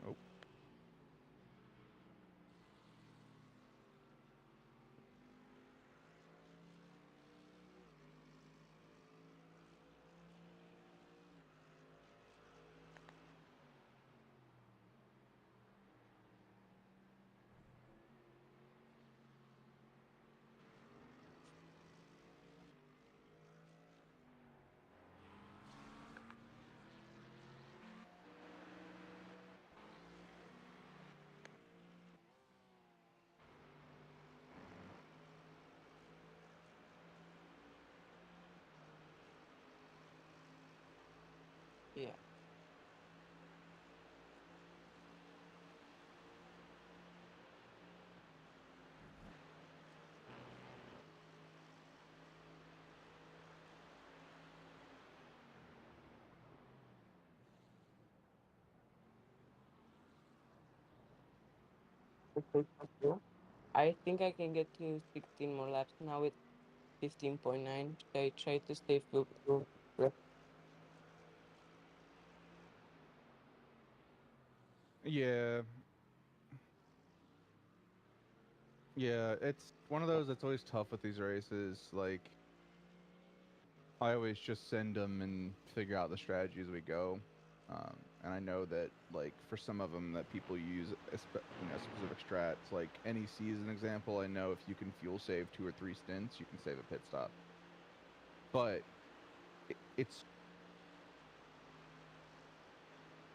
Oh. Yeah. Okay, thank you. I think I can get to 16 more laps now with 15.9. Should I try to stay full through? Yeah. Yeah, it's one of those that's always tough with these races. Like, I always just send them and figure out the strategy as we go. And I know that, like, for some of them that people use, specific strats, like NEC is an example. I know if you can fuel save 2 or 3 stints, you can save a pit stop. But it's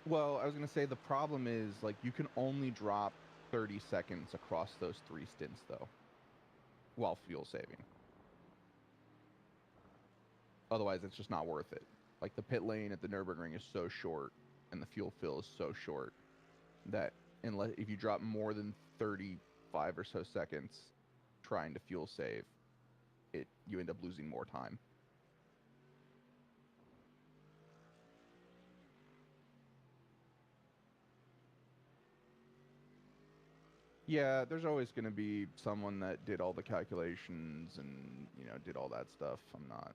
well, I was gonna say the problem is like you can only drop 30 seconds across those 3 stints though, while fuel saving. Otherwise, it's just not worth it. Like the pit lane at the Nürburgring is so short, and the fuel fill is so short that unless if you drop more than 35 or so seconds trying to fuel save, you end up losing more time. Yeah, there's always going to be someone that did all the calculations and, did all that stuff. I'm not.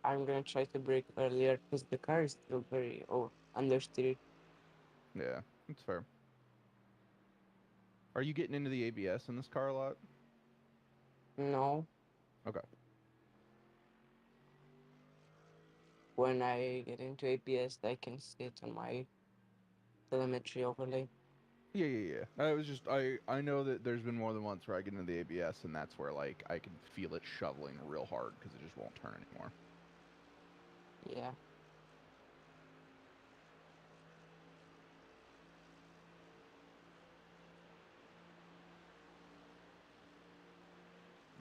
I'm gonna try to brake earlier because the car is still very understeered. Yeah, it's fair. Are you getting into the ABS in this car a lot? No, Okay. when I get into ABS, I can see it on my telemetry overlay. Yeah. I was just I know that there's been more than once where I get into the ABS and that's where like I can feel it shoveling real hard because it just won't turn anymore. Yeah.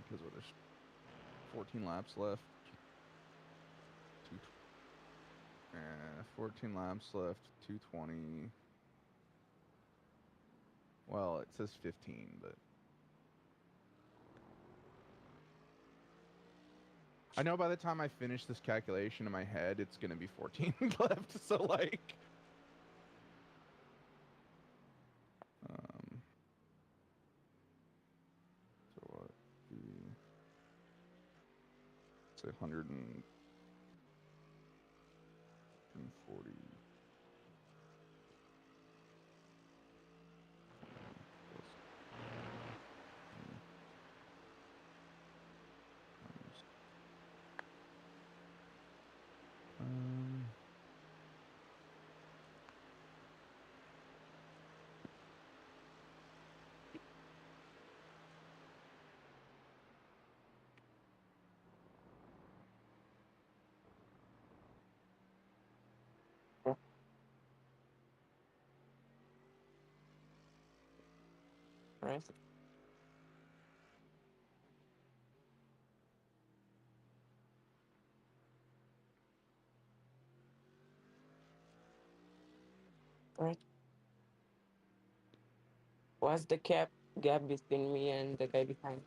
Because there's 14 laps left. 14 laps left. 220. Well, it says 15, but I know by the time I finish this calculation in my head, it's gonna be 14 left. So like, say 140. Um, Right. Right. What's the gap between me and the guy behind?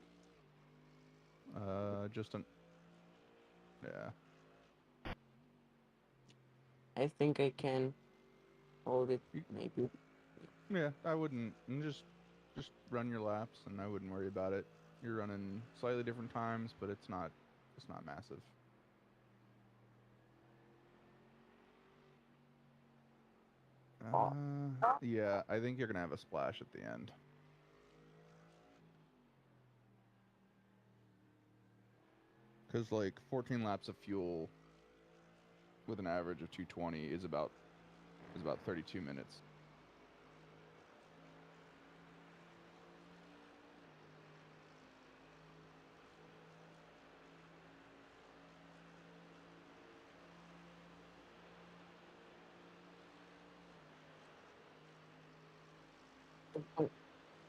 just an yeah. I think I can hold it. Maybe. Yeah, I wouldn't. And just run your laps, and I wouldn't worry about it. You're running slightly different times, but it's not massive. Oh. Yeah, I think you're gonna have a splash at the end. Cause like 14 laps of fuel with an average of 220 is about 32 minutes.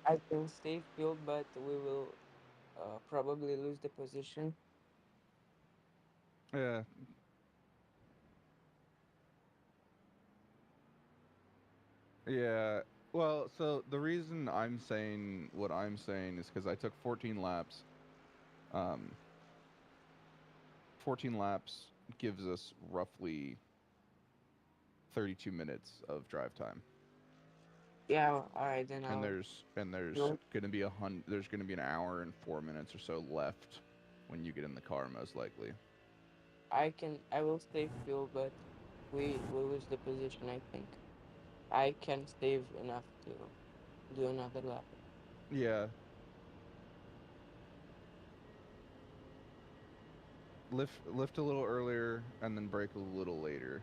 I can stay fueled, but we will probably lose the position. Yeah. Yeah. Well, so the reason I'm saying what I'm saying is because I took 14 laps. 14 laps gives us roughly 32 minutes of drive time. Yeah, all right, then And I'll. there's Nope. gonna be there's gonna be an hour and 4 minutes or so left when you get in the car, most likely. I will stay fueled, but we will lose the position, I think. I can save enough to do another lap. Yeah. Lift a little earlier and then brake a little later.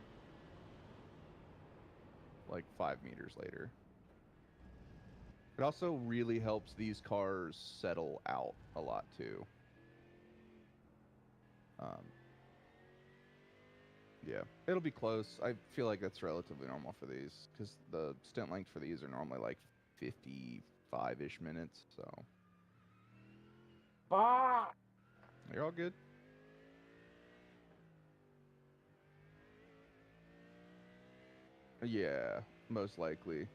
Like 5 meters later. It also really helps these cars settle out a lot too. Yeah, it'll be close. I feel like that's relatively normal for these because the stint length for these are normally like 55-ish minutes. So Ah! you're all good. Yeah, most likely.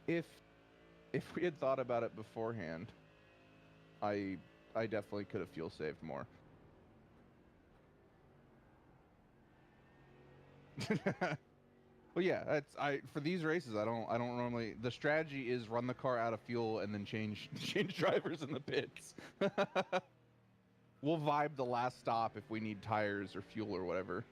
If we had thought about it beforehand, I definitely could have fuel saved more. Well, yeah, that's for these races. I don't normally. The strategy is run the car out of fuel and then change drivers in the pits. We'll vibe the last stop if we need tires or fuel or whatever.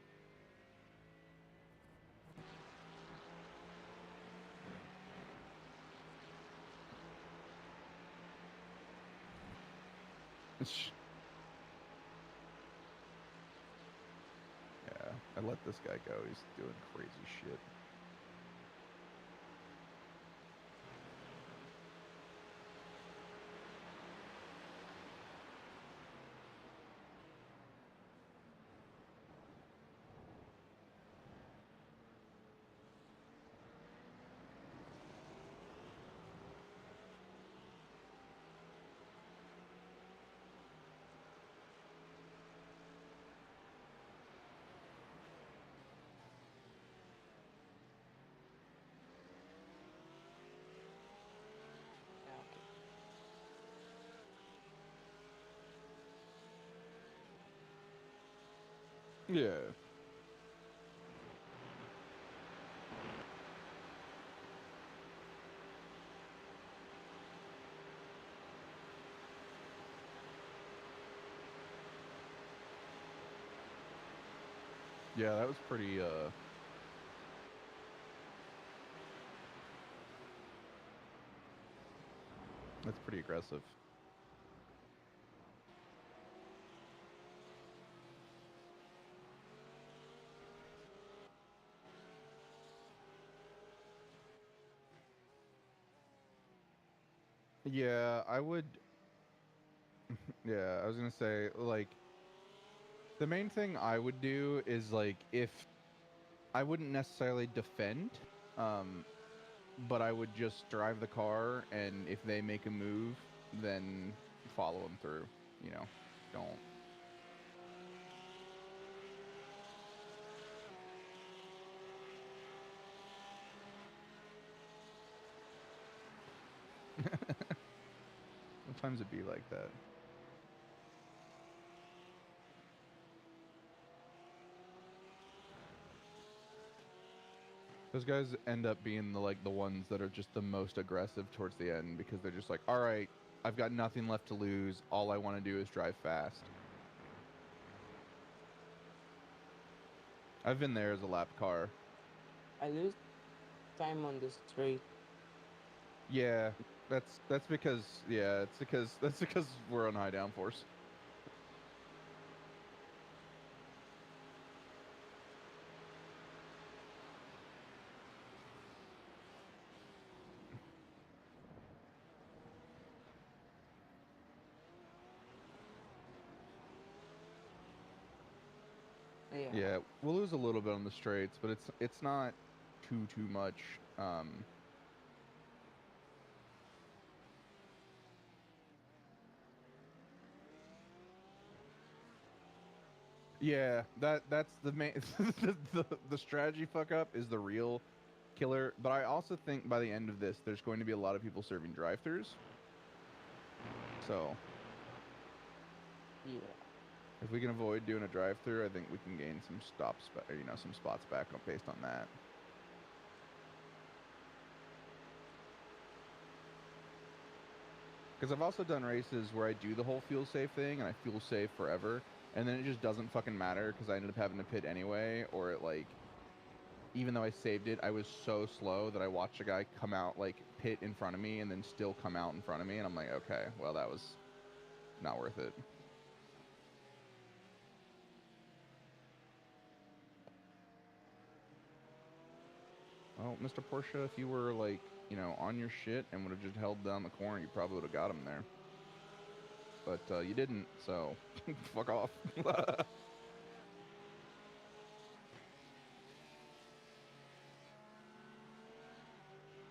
Yeah, I let this guy go. He's doing crazy shit. Yeah, okay. Yeah. Yeah, that was pretty. That's pretty aggressive. Yeah, I would. Yeah, I was gonna say like the main thing I would do is like if I wouldn't necessarily defend, um, but I would just drive the car, and if they make a move, then follow them through. You know, don't. Sometimes it be like that. Those guys end up being the ones that are just the most aggressive towards the end because they're just like, all right, I've got nothing left to lose. All I want to do is drive fast. I've been there as a lap car. I lose time on the straight. Yeah, that's because that's because we're on high downforce. Yeah. Yeah, we'll lose a little bit on the straights, but it's not too much. Yeah, that's the main the strategy fuck up is the real killer. But I also think by the end of this, there's going to be a lot of people serving drive-throughs. So Yeah. if we can avoid doing a drive-through, I think we can gain some stops, some spots back based on that. Because I've also done races where I do the whole fuel save thing and I fuel save forever, and then it just doesn't fucking matter because I ended up having to pit anyway, or it like, even though I saved it, I was so slow that I watched a guy come out like pit in front of me and then still come out in front of me, and I'm like, okay, well that was not worth it. Well, Mr. Porsche, if you were like, on your shit and would have just held down the corner, you probably would have got him there. But you didn't, so fuck off.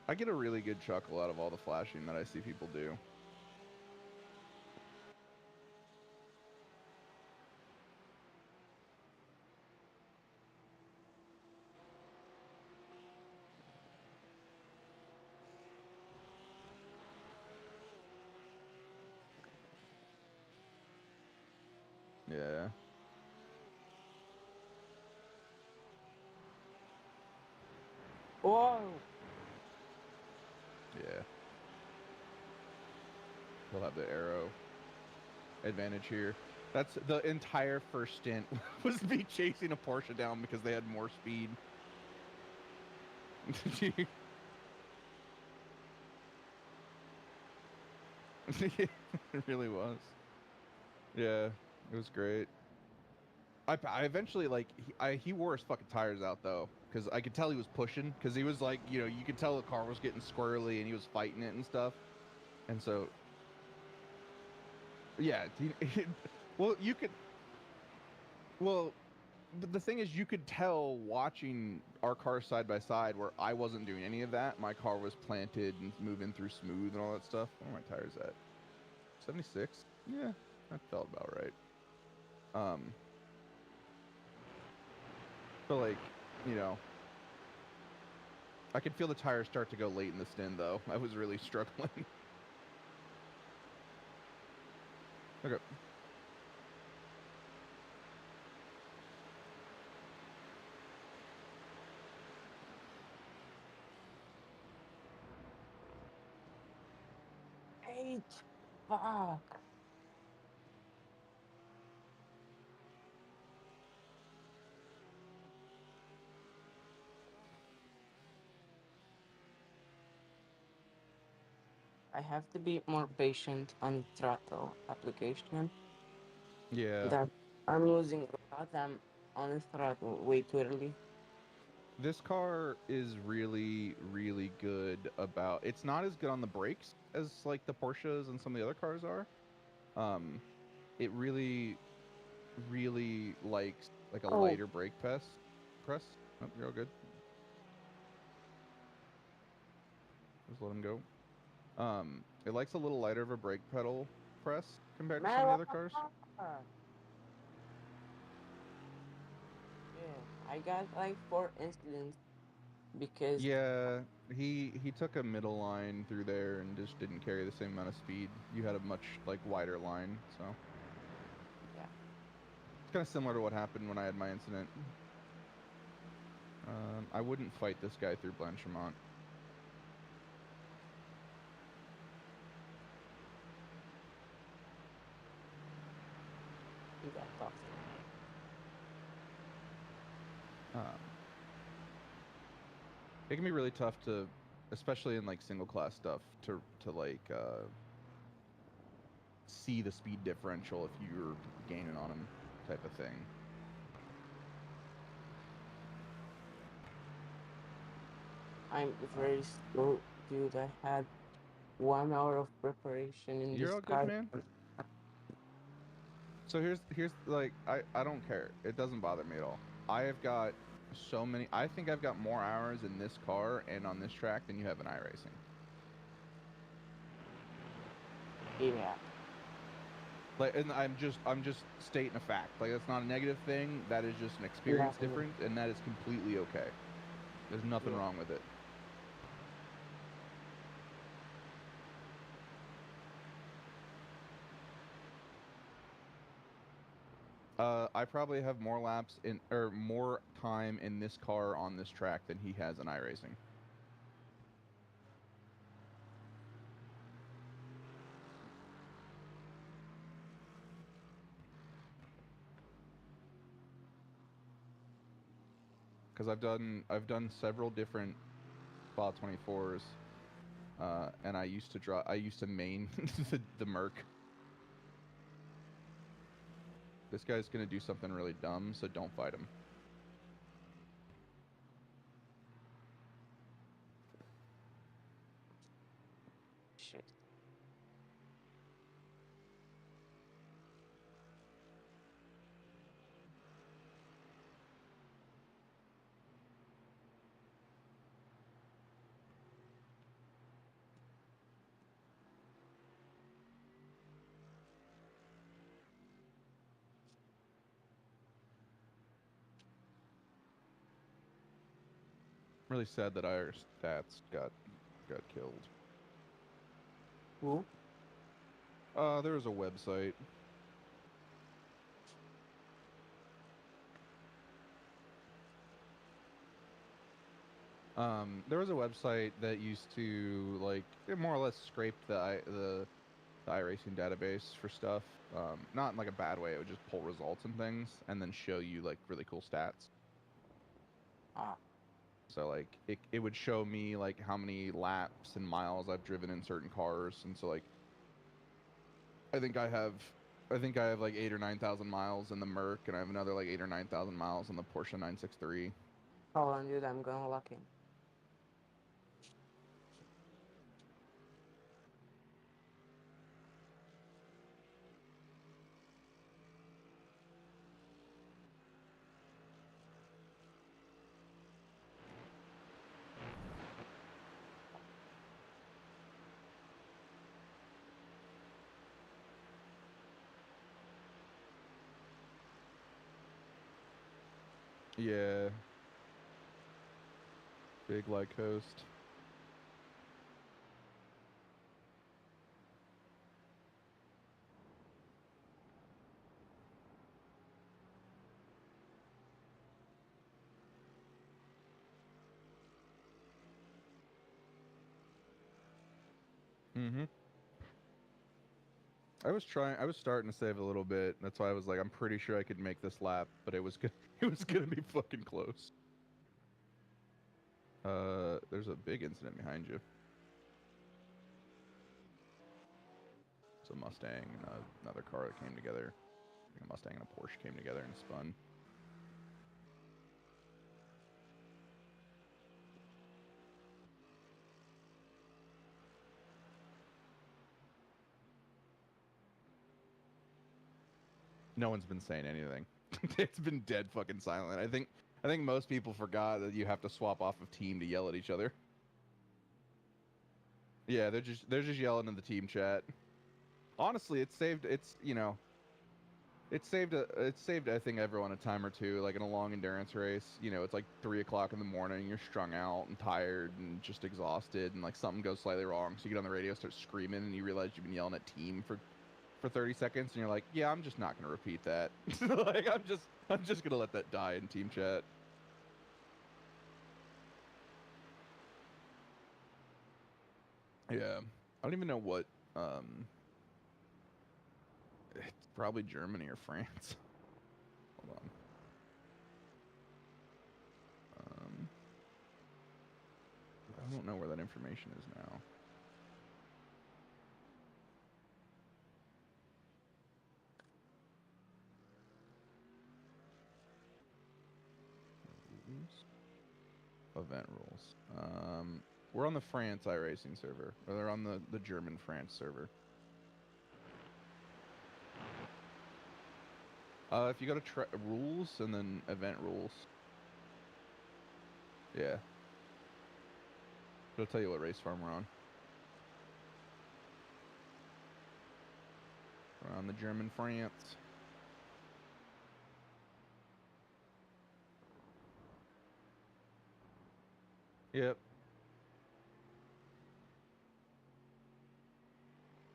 I get a really good chuckle out of all the flashing that I see people do. Yeah. Whoa! Yeah. He'll have the arrow advantage here. That's the entire first stint was me chasing a Porsche down because they had more speed. It really was. Yeah, it was great. I eventually like he wore his fucking tires out though, because I could tell he was pushing, because he was like, you could tell the car was getting squirrely and he was fighting it and stuff, and so yeah, well you could, well, but the thing is, you could tell watching our cars side by side where I wasn't doing any of that. My car was planted and moving through smooth and all that stuff. Where are my tires at? 76? Yeah, that felt about right. But like, you know, I could feel the tires start to go late in the stint though. I was really struggling. Okay. Eight! Fuck! I have to be more patient on throttle application. Yeah. That I'm losing a lot. I'm on the throttle way too early. This car is really, really good about. It's not as good on the brakes as like the Porsches and some of the other cars are. Um, it really, really likes like a Oh, lighter brake press. Press. Oh, you're all good. Just let him go. It likes a little lighter of a brake pedal press compared to some of the other cars. Yeah, I got like 4 incidents because Yeah, he took a middle line through there and just didn't carry the same amount of speed. You had a much like wider line, so yeah, it's kind of similar to what happened when I had my incident. I wouldn't fight this guy through Blanchimont. he got toxic. It can be really tough to, especially in like single class stuff, to like see the speed differential if you're gaining on him, type of thing. I'm very slow, dude. I had 1 hour of preparation in You're this all good, car. man. So here's like I don't care. It doesn't bother me at all. I have got so many. I think I've got more hours in this car and on this track than you have in iRacing. Yeah, Like, and I'm just stating a fact. Like, that's not a negative thing. That is just an yeah, experience difference, and that is completely okay. There's nothing yeah. wrong with it. I probably have more laps in or more time in this car on this track than he has in iRacing. Because I've done several different Spa 24s, and I used to main the Merc. This guy's gonna do something really dumb, so don't fight him. Shit. I'm really sad that our stats got killed. Who? There was a website. There was a website that used to like it more or less scrape the iRacing database for stuff. Not in like a bad way. It would just pull results and things, and then show you like really cool stats. Ah, So like it would show me like how many laps and miles I've driven in certain cars, and so like I think I have like 8 or 9 thousand miles in the Merc, and I have another like 8 or 9 thousand miles on the Porsche 963. hold on, dude. I'm gonna lock in. Yeah, big light coast. Mm-hmm. I was starting to save a little bit. That's why I was like, I'm pretty sure I could make this lap, but it was it was gonna be fucking close. There's a big incident behind you. a Mustang and another car that came together. A Mustang and a Porsche came together and spun. No one's been saying anything. It's been dead fucking silent. I think most people forgot that you have to swap off of team to yell at each other. Yeah, they're just yelling in the team chat. Honestly, it saved I think everyone a time or two, like in a long endurance race. You know, it's like 3 o'clock in the morning, you're strung out and tired and just exhausted, and like something goes slightly wrong, so you get on the radio, start screaming, and you realize you've been yelling at team for 30 seconds, and you're like, yeah, I'm just not gonna repeat that. Like I'm just gonna let that die in team chat. Yeah, I don't even know what. It's probably Germany or France. Hold on. I don't know where that information is now. Event rules. We're on the France iRacing server, or they're on the German France server. If you go to rules and then event rules, yeah, it'll tell you what race farm we're on. We're on the German France. Yep.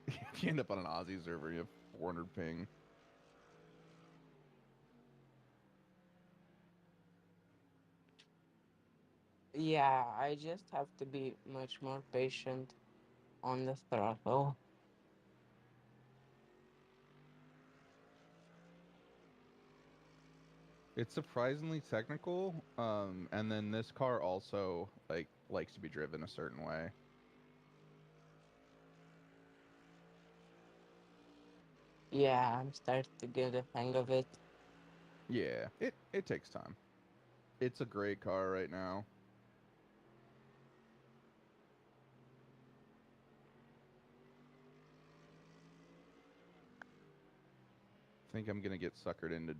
If you end up on an Aussie server, you have 400 ping. Yeah, I just have to be much more patient on the throttle. It's surprisingly technical, and then this car also likes to be driven a certain way. Yeah, I'm starting to get the hang of it. Yeah, it takes time. It's a great car right now. I think I'm gonna get suckered into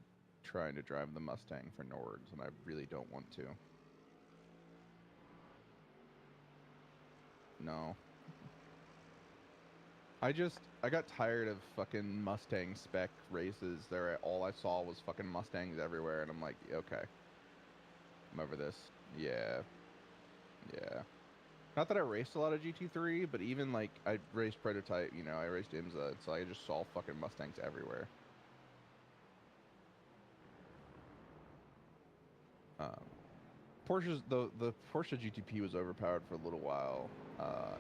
trying to drive the Mustang for Nords, and I really don't want to. No. I got tired of fucking Mustang spec races. All I saw was fucking Mustangs everywhere, and I'm like, okay, I'm over this. Yeah, yeah. Not that I raced a lot of GT3, but even like I raced Prototype, you know, I raced IMSA, so I just saw fucking Mustangs everywhere. The Porsche GTP was overpowered for a little while,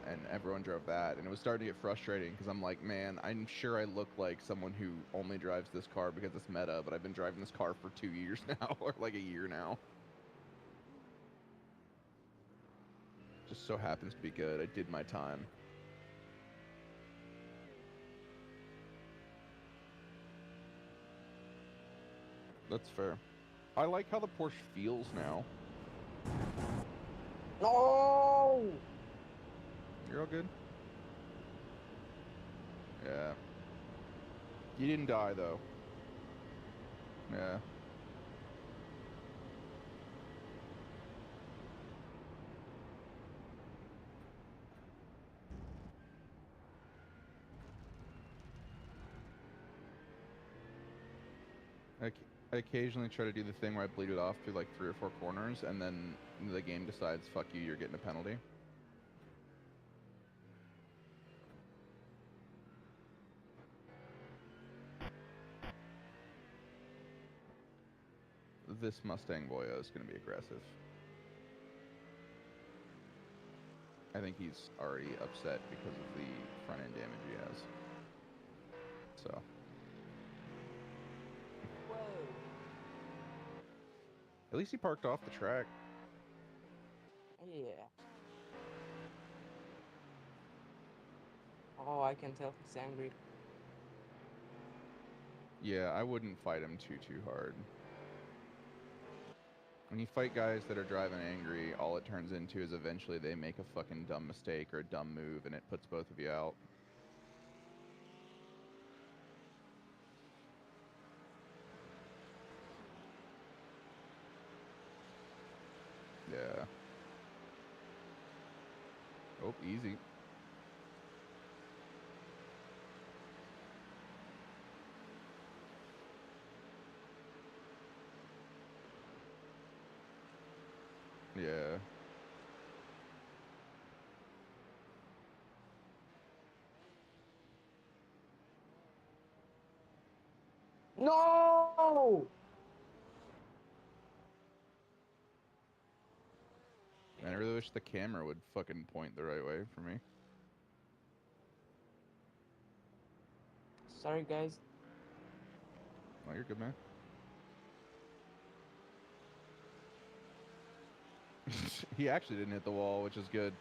and everyone drove that, and it was starting to get frustrating because I'm like, man, I'm sure I look like someone who only drives this car because it's meta, but I've been driving this car for 2 years now, or like a year now. Just so happens to be good. I did my time. That's fair. I like how the Porsche feels now. No! You're all good? Yeah. You didn't die, though. Yeah. I occasionally try to do the thing where I bleed it off through like 3 or 4 corners, and then the game decides, fuck you, you're getting a penalty. This Mustang Boyo is going to be aggressive. I think he's already upset because of the front end damage he has. So. Whoa. At least he parked off the track. Yeah. Oh, I can tell he's angry. Yeah, I wouldn't fight him too hard. When you fight guys that are driving angry, all it turns into is eventually they make a fucking dumb mistake or a dumb move, and it puts both of you out. Yeah. Oh, easy. Yeah. No! Man, I really wish the camera would fucking point the right way for me. Sorry, guys. Oh, you're good, man. He actually didn't hit the wall, which is good.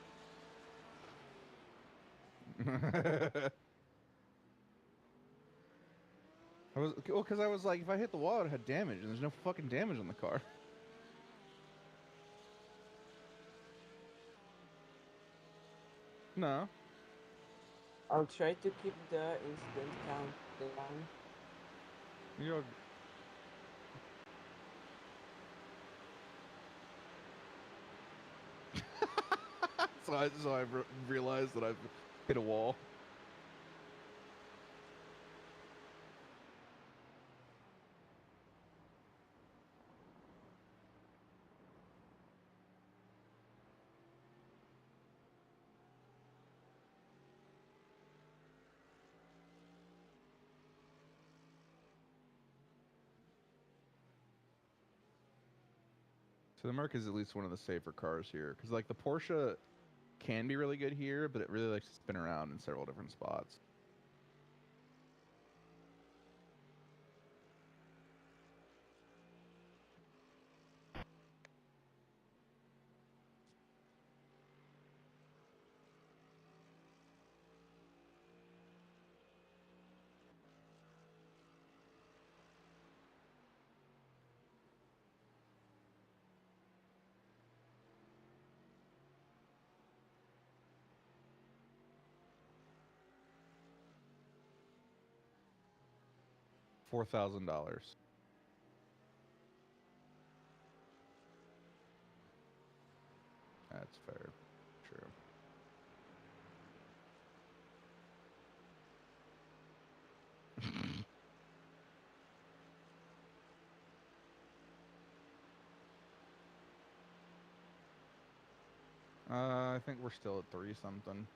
Well, because I was like, if I hit the wall, it had damage, and there's no fucking damage on the car. No. I'll try to keep the incident count down. You're so I realized that I've hit a wall. So the Merc is at least one of the safer cars here, because like the Porsche can be really good here, but it really likes to spin around in several different spots. $4,000. That's fair. True. I think we're still at 3 something.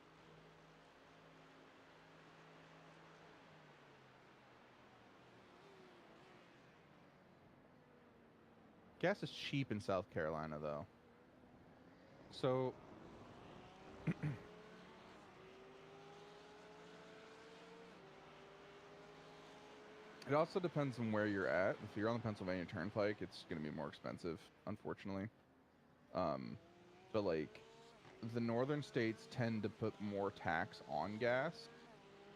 Gas is cheap in South Carolina, though. So it also depends on where you're at. If you're on the Pennsylvania Turnpike, it's going to be more expensive, unfortunately. But like the northern states tend to put more tax on gas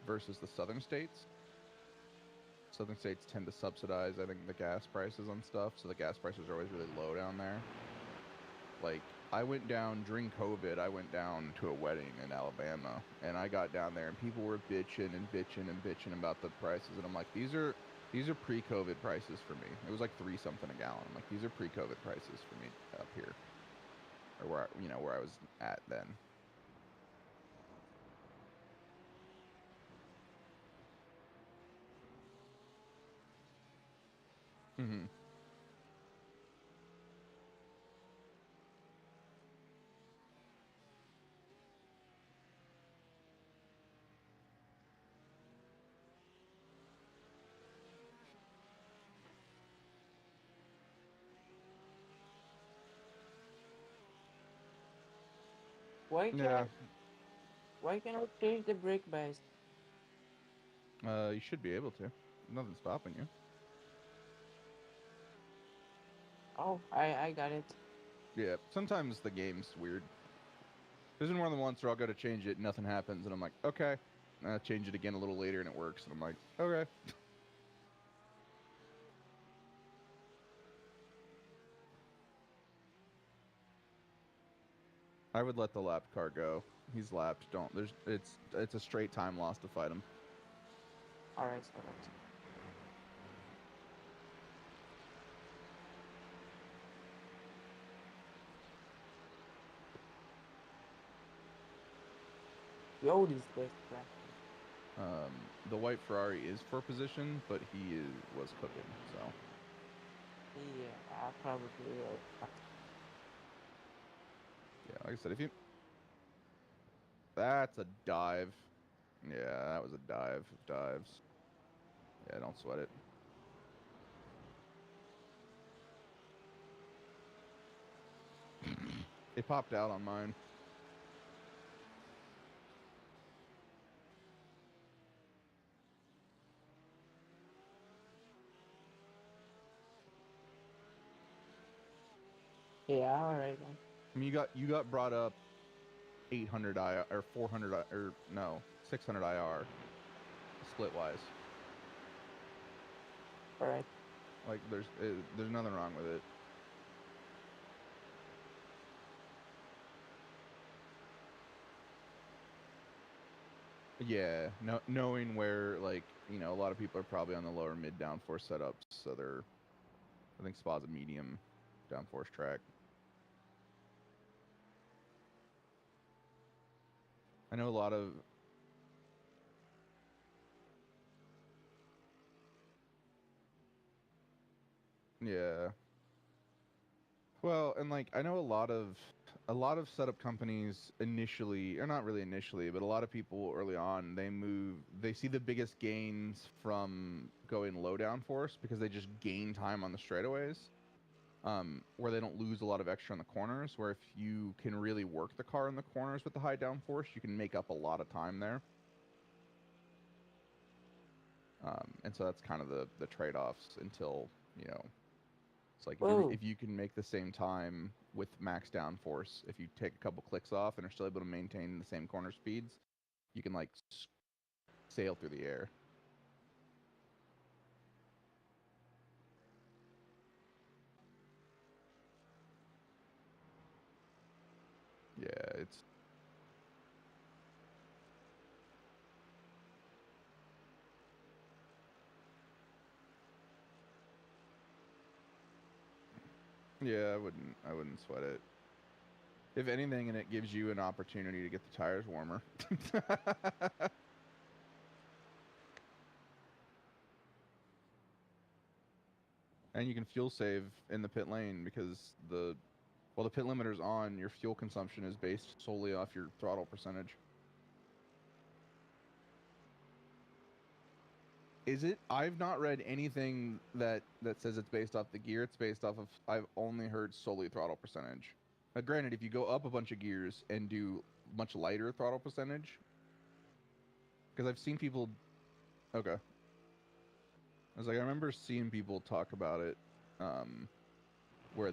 versus the southern states. Southern states tend to subsidize, I think, the gas prices on stuff, so the gas prices are always really low down there. Like, I went down during COVID, I went down to a wedding in Alabama, and I got down there, and people were bitching and bitching and bitching about the prices, and I'm like, these are pre-COVID prices for me. It was like 3 something a gallon. I'm like, these are pre-COVID prices for me up here, or where I was at then. Mm-hmm. Why Yeah. can I change the brake bias? You should be able to. Nothing's stopping you. Oh, I got it. Yeah, sometimes the game's weird. There's been more than once where I'll go to change it, nothing happens, and I'm like, okay. And I change it again a little later, and it works, and I'm like, okay. I would let the lapped car go. He's lapped. Don't. It's a straight time loss to fight him. Alright. Yo, these best practice. The white Ferrari is for position, but was cooking. So Yeah, I probably will. yeah, like I said, if you that's a dive. Yeah, that was a dive of dives. Yeah, don't sweat it. It popped out on mine. Yeah, alright then. I mean, you got brought up 800 IR or 400 or no 600 IR split wise. Alright. Like there's nothing wrong with it. Yeah, knowing where, like, you know, a lot of people are probably on the lower mid downforce setups, so I think Spa's a medium downforce track. I know a lot of yeah. Well, and like I know a lot of setup companies initially, or not really initially, but a lot of people early on, they see the biggest gains from going low downforce because they just gain time on the straightaways. Where they don't lose a lot of extra on the corners, where if you can really work the car in the corners with the high downforce, you can make up a lot of time there. And so that's kind of the trade-offs until, you know, it's like if you can make the same time with max downforce, if you take a couple clicks off and are still able to maintain the same corner speeds, you can like sail through the air. Yeah, it's yeah, I wouldn't sweat it. If anything, and it gives you an opportunity to get the tires warmer. And you can fuel save in the pit lane because the pit limiter's on, your fuel consumption is based solely off your throttle percentage. Is it? I've not read anything that says it's based off the gear. It's based off of, I've only heard solely throttle percentage. Now, granted, if you go up a bunch of gears and do much lighter throttle percentage, because I've seen people. Okay. I was like, I remember seeing people talk about it, where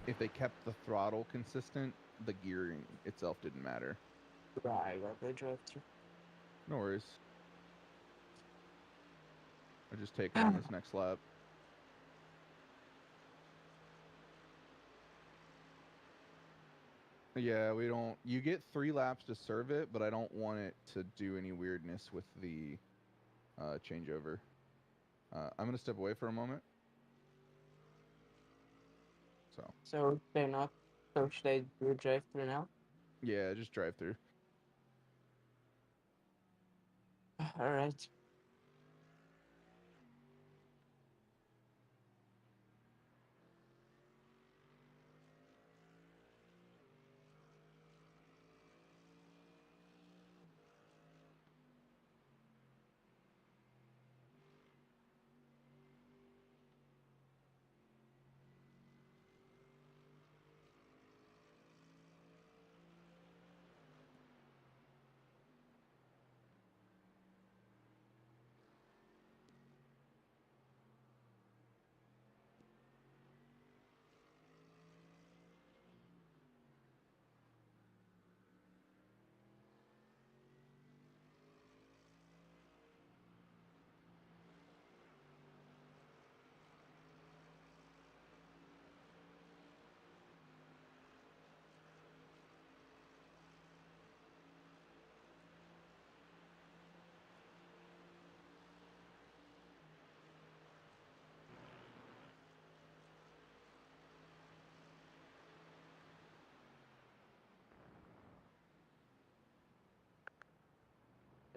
if they kept the throttle consistent, the gearing itself didn't matter. Right, the drive through. No worries. I just take it on this next lap. Yeah, we don't. You get 3 laps to serve it, but I don't want it to do any weirdness with the changeover. I'm gonna step away for a moment. So they're not. So should I do drive through now? Yeah, just drive through. All right.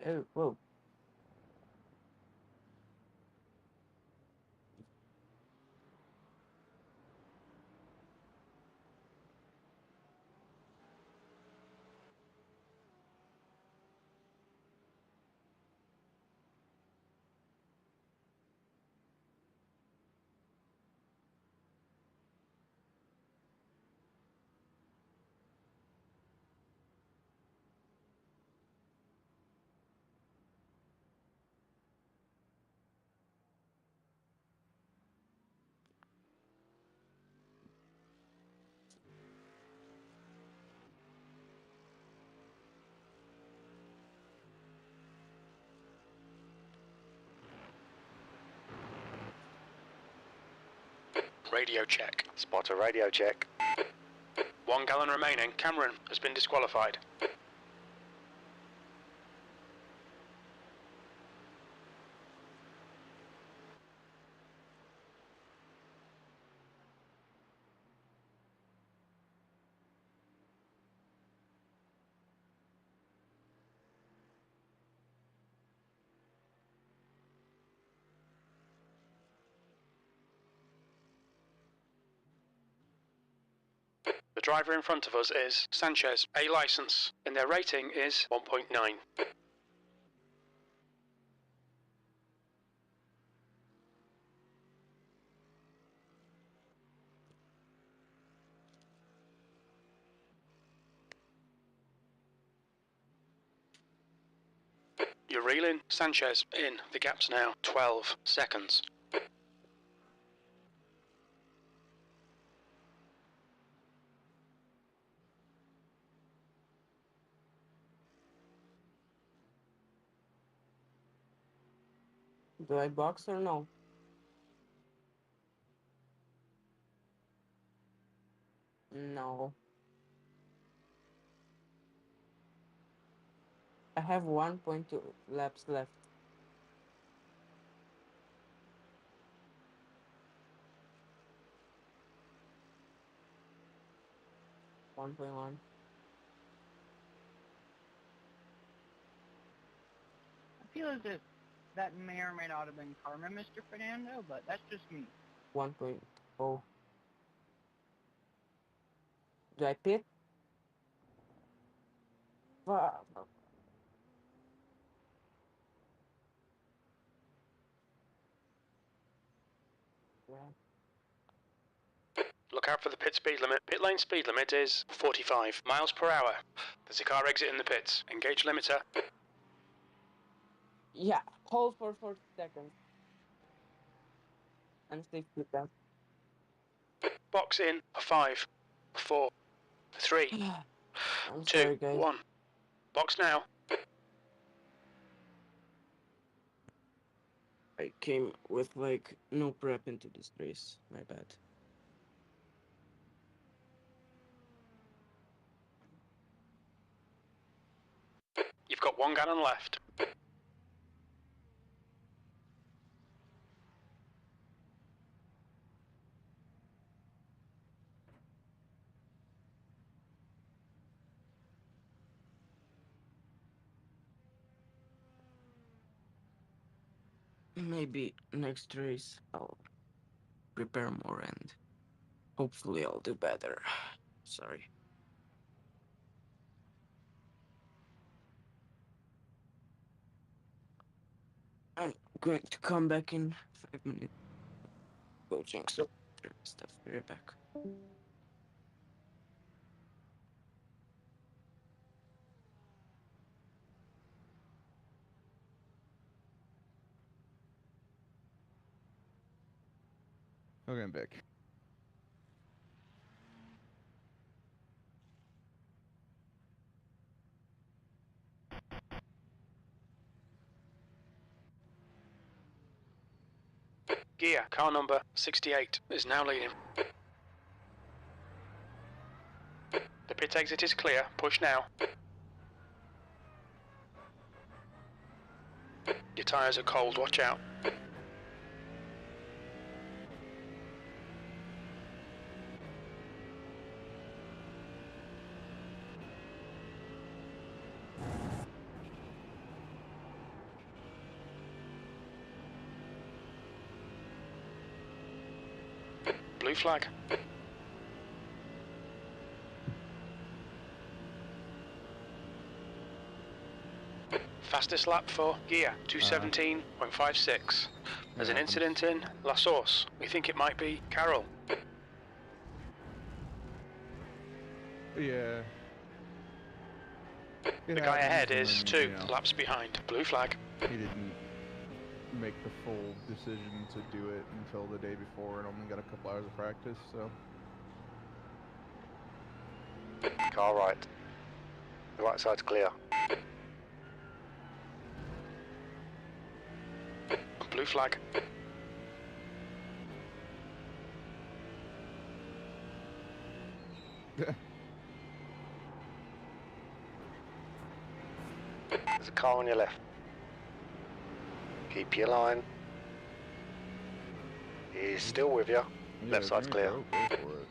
Oh, whoa. Radio check. Spotter radio check. 1 gallon remaining. Cameron has been disqualified. The driver in front of us is Sanchez, A license, and their rating is 1.9. You're reeling. Sanchez in. The gap's now 12 seconds. Do I box or no? No. I have 1.2 laps left. 1.1. I feel as if that may or may not have been karma, Mr. Fernando, but that's just me. 1.0. Do I pit? Fuck. Yeah. Look out for the pit speed limit. Pit lane speed limit is 45 miles per hour. There's a car exit in the pits. Engage limiter. Yeah, hold for 40 seconds. And stay put down. Box in for 5, 4, 3, I'm 2, sorry, guys. 1. Box now. I came with like no prep into this race. My bad. You've got 1 gallon left. Maybe next race I'll prepare more and hopefully I'll do better. Sorry. I'm going to come back in 5 minutes. Coaching, so stuff. Be right back. Okay, I'm back. Gear, car number 68, is now leading. The pit exit is clear. Push now. Your tyres are cold. Watch out. Blue flag. Fastest lap for gear, 217.56. There's an Yeah, incident in La Source. We think it might be Carol. Yeah. The guy ahead is 2 laps behind. Blue flag. He didn't make the full decision to do it until the day before and only got a couple hours of practice, so. Car right. The right side's clear. Blue flag. There's a car on your left. Keep your line. He's still with you. Yeah, Left side's clear. Go for it.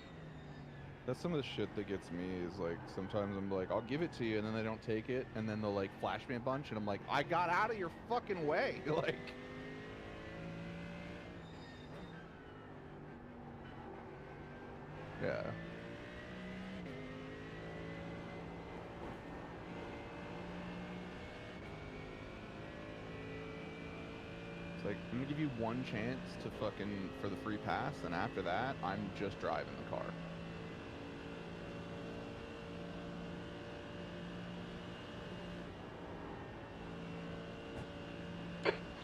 That's some of the shit that gets me is like sometimes I'm like, I'll give it to you, and then they don't take it, and then they'll like flash me a bunch, and I'm like, I got out of your fucking way. Like. Yeah. It's like, I'm gonna give you one chance to fucking, for the free pass, and after that, I'm just driving the car.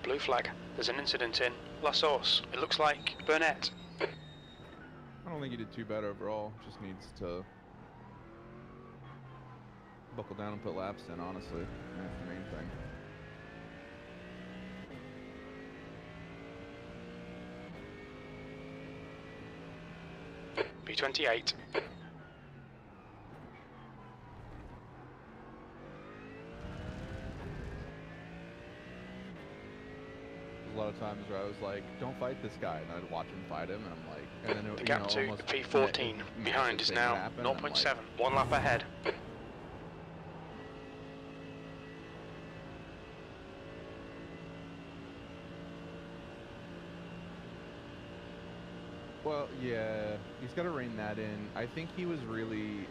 Blue flag. There's an incident in La Source. It looks like Burnett. I don't think he did too bad overall. Just needs to buckle down and put laps in, honestly. That's the main thing. B28. A lot of times where I was like, don't fight this guy, and I'd watch him fight him, and I'm like, and then it, The gap to almost P14 behind is now happened, and I'm 0.7. like, 1 lap ahead. well, yeah, he's got to rein that in. I think he was really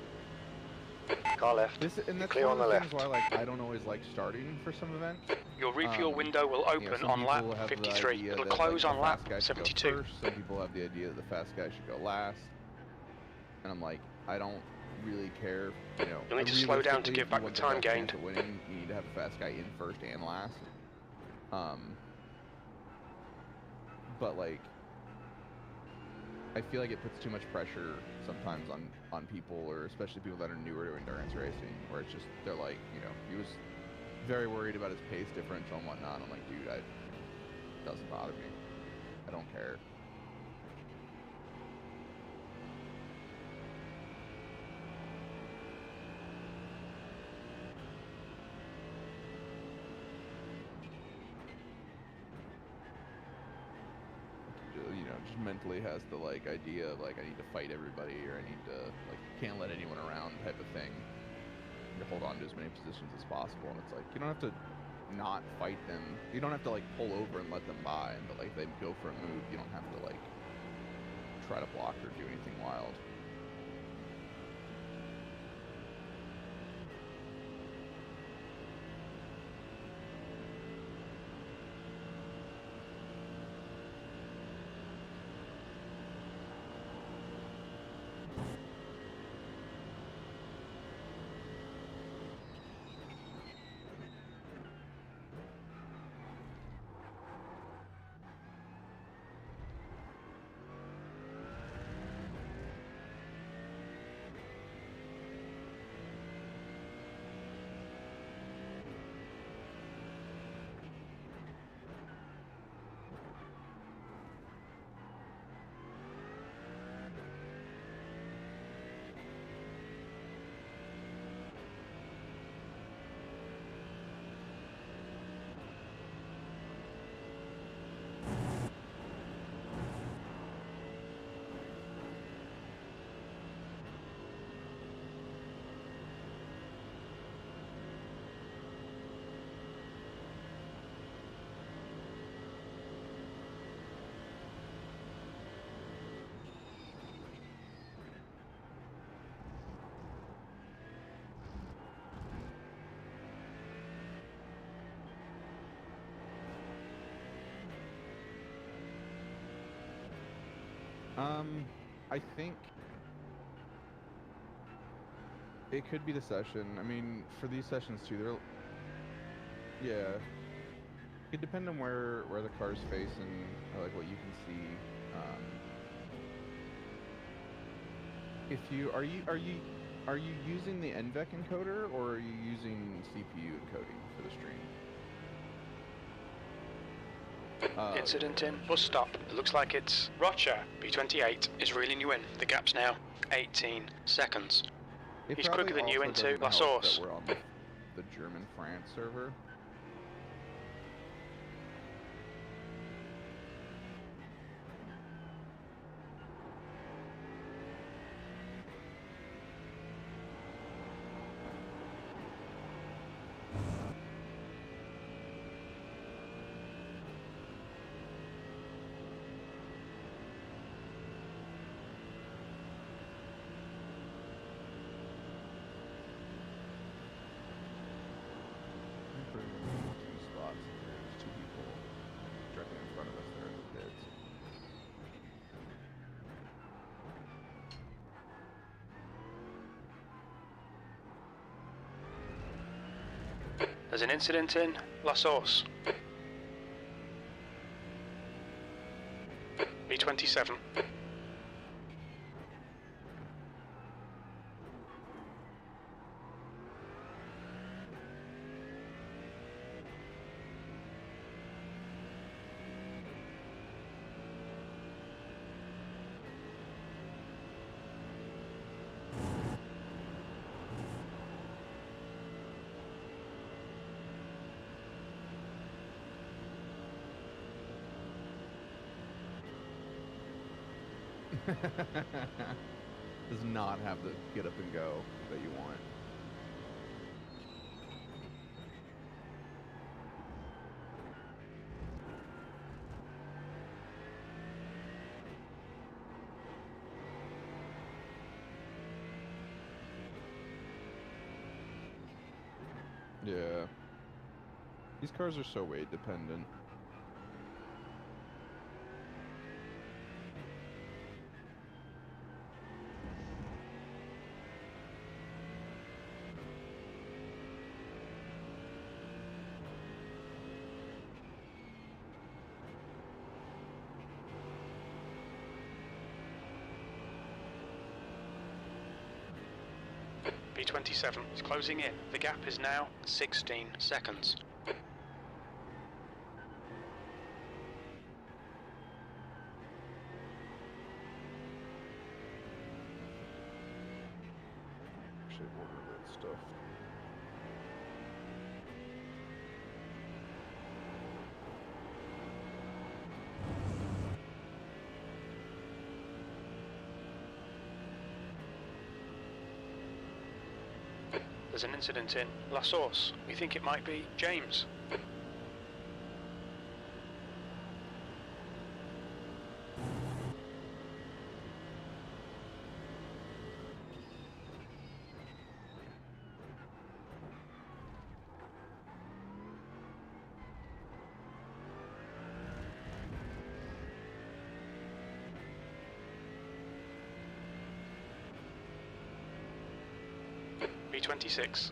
Car left. this, and that's Clear one on of the the things left. why like I don't always like starting for some events. Your refuel Um, window will open some on lap people have the 53. idea It'll that, close like, on the lap fast guy should go 72. first. Some people have the idea that the fast guy should go last, and I'm like, I don't really care. You'll need to slow down to realistically, give if back you the want time best gained. chance of winning, you need to have a fast guy in first and last. But like, I feel like it puts too much pressure sometimes on people, or especially people that are newer to endurance racing, where it's just they're like, he was very worried about his pace differential and whatnot. I'm like, dude, it doesn't bother me. I don't care. Just mentally has the like idea of like I need to fight everybody, or I need to like can't let anyone around type of thing. To hold on to as many positions as possible, and it's like you don't have to not fight them. You don't have to like pull over and let them by, but like if they go for a move, you don't have to like try to block or do anything wild. I think it could be the session. I mean, for these sessions too, yeah, it could depend on where the car's facing, or like what you can see. If you are you using the NVEC encoder, or are you using CPU encoding for the stream? Incident in bus stop. It looks like it's Roger. B28 is reeling you in. The gap's now 18 seconds. It He's probably quicker than you also into doesn't La help Source. that we're on the German France server. Two spots. There's two people directly in front of us there in the pits. There's an incident in La Source. B27. Does not have the get up and go that you want. Yeah. These cars are so weight dependent. B27 is closing in. The gap is now 16 seconds. Actually order that stuff. There's an incident in La Source. We think it might be James. B26.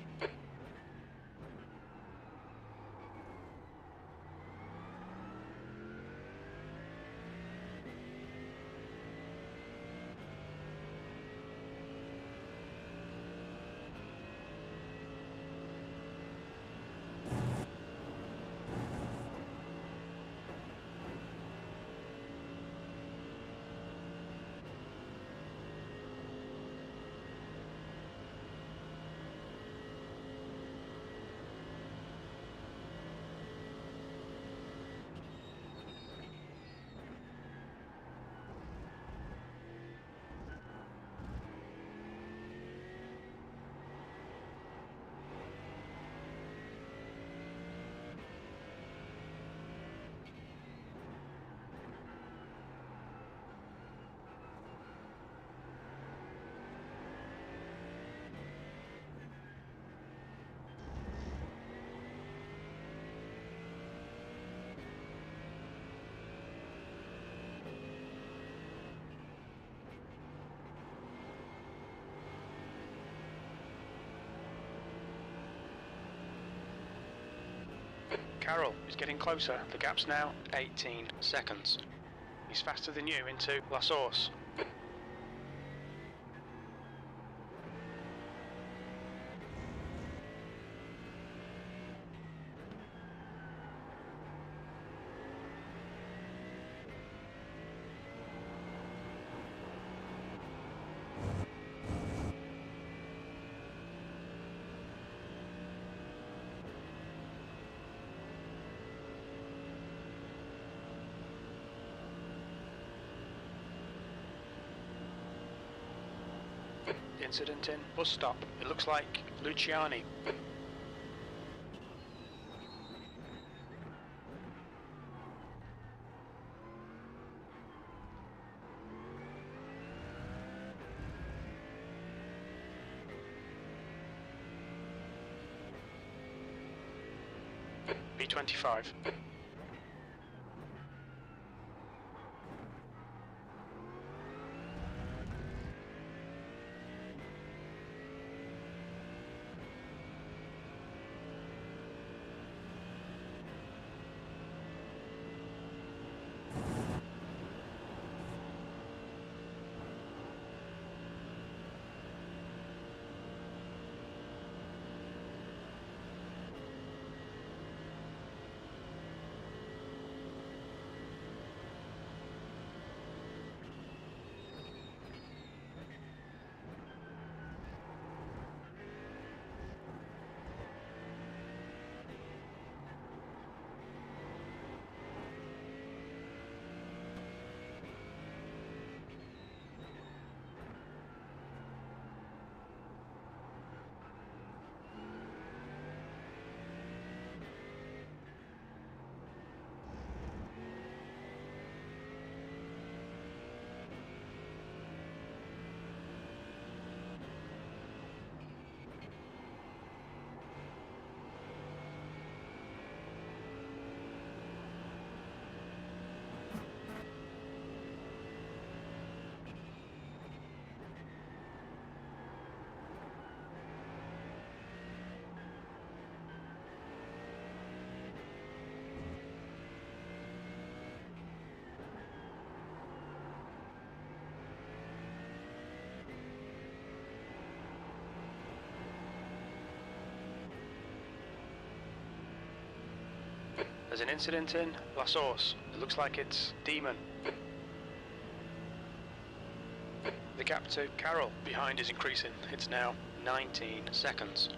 Carroll is getting closer. The gap's now 18 seconds. He's faster than you into La Source. Incident in bus stop. It looks like Luciani. B25. There's an incident in La Source. It looks like it's Demon. The gap to Carroll behind is increasing. It's now 19 seconds.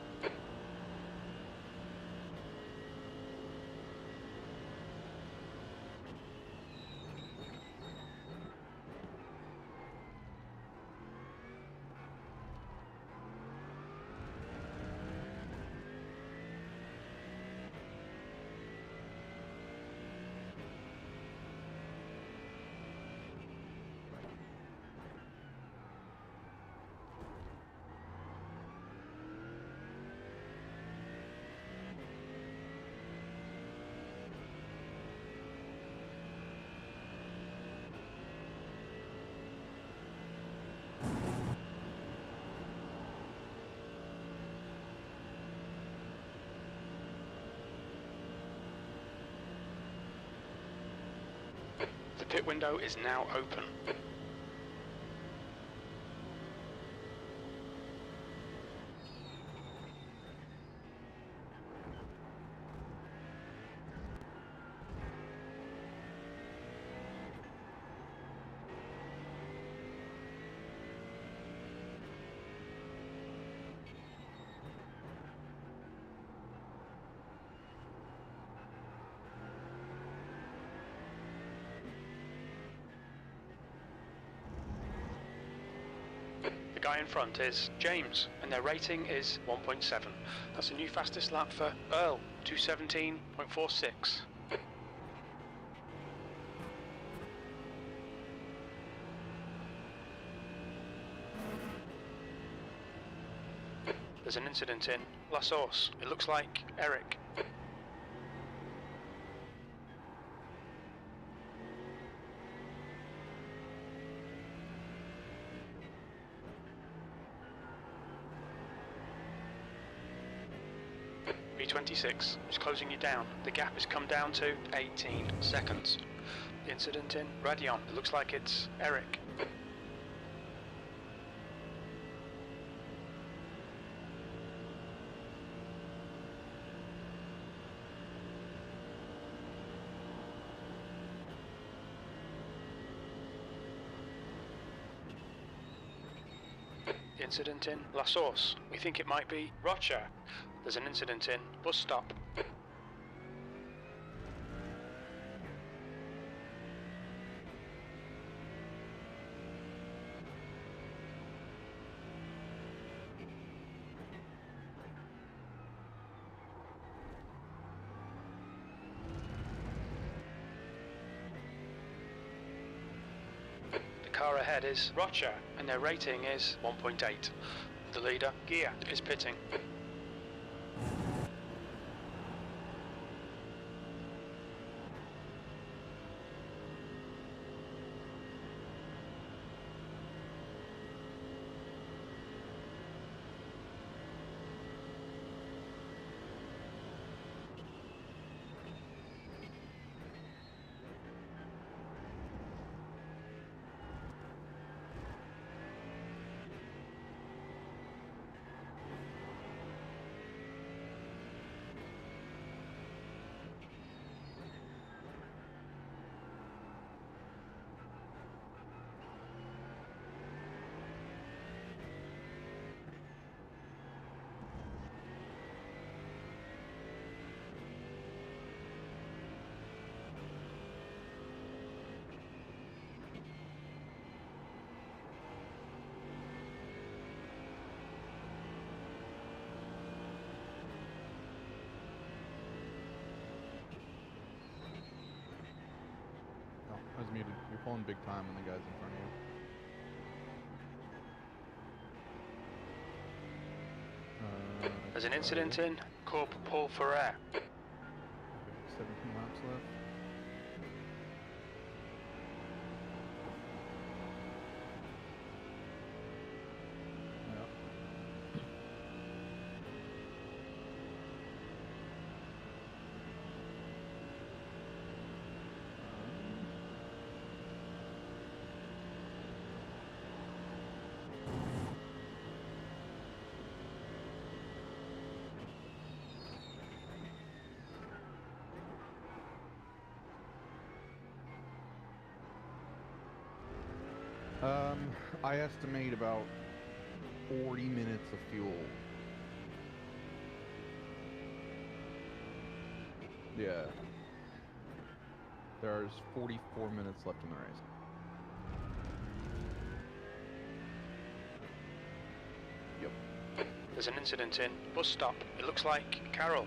The pit window is now open. The guy in front is James, and their rating is 1.7. That's a new fastest lap for Earl, 217.46. There's an incident in La Source. It looks like Eric. B26 is closing you down. The gap has come down to 18 seconds. The incident in Radion. It looks like it's Eric. Incident in La Source. We think it might be Rocha. There's an incident in bus stop. The car ahead is Rocha, and their rating is 1.8. The leader, Gear, is pitting. Oh, I was muted. You're pulling big time on the guys in front of you. There's an incident in Corporal Paul Ferrer. 17 laps left. Yeah. I estimate about 40 minutes of fuel. Yeah. There's 44 minutes left in the race. Yep. There's an incident in bus stop. It looks like Carol.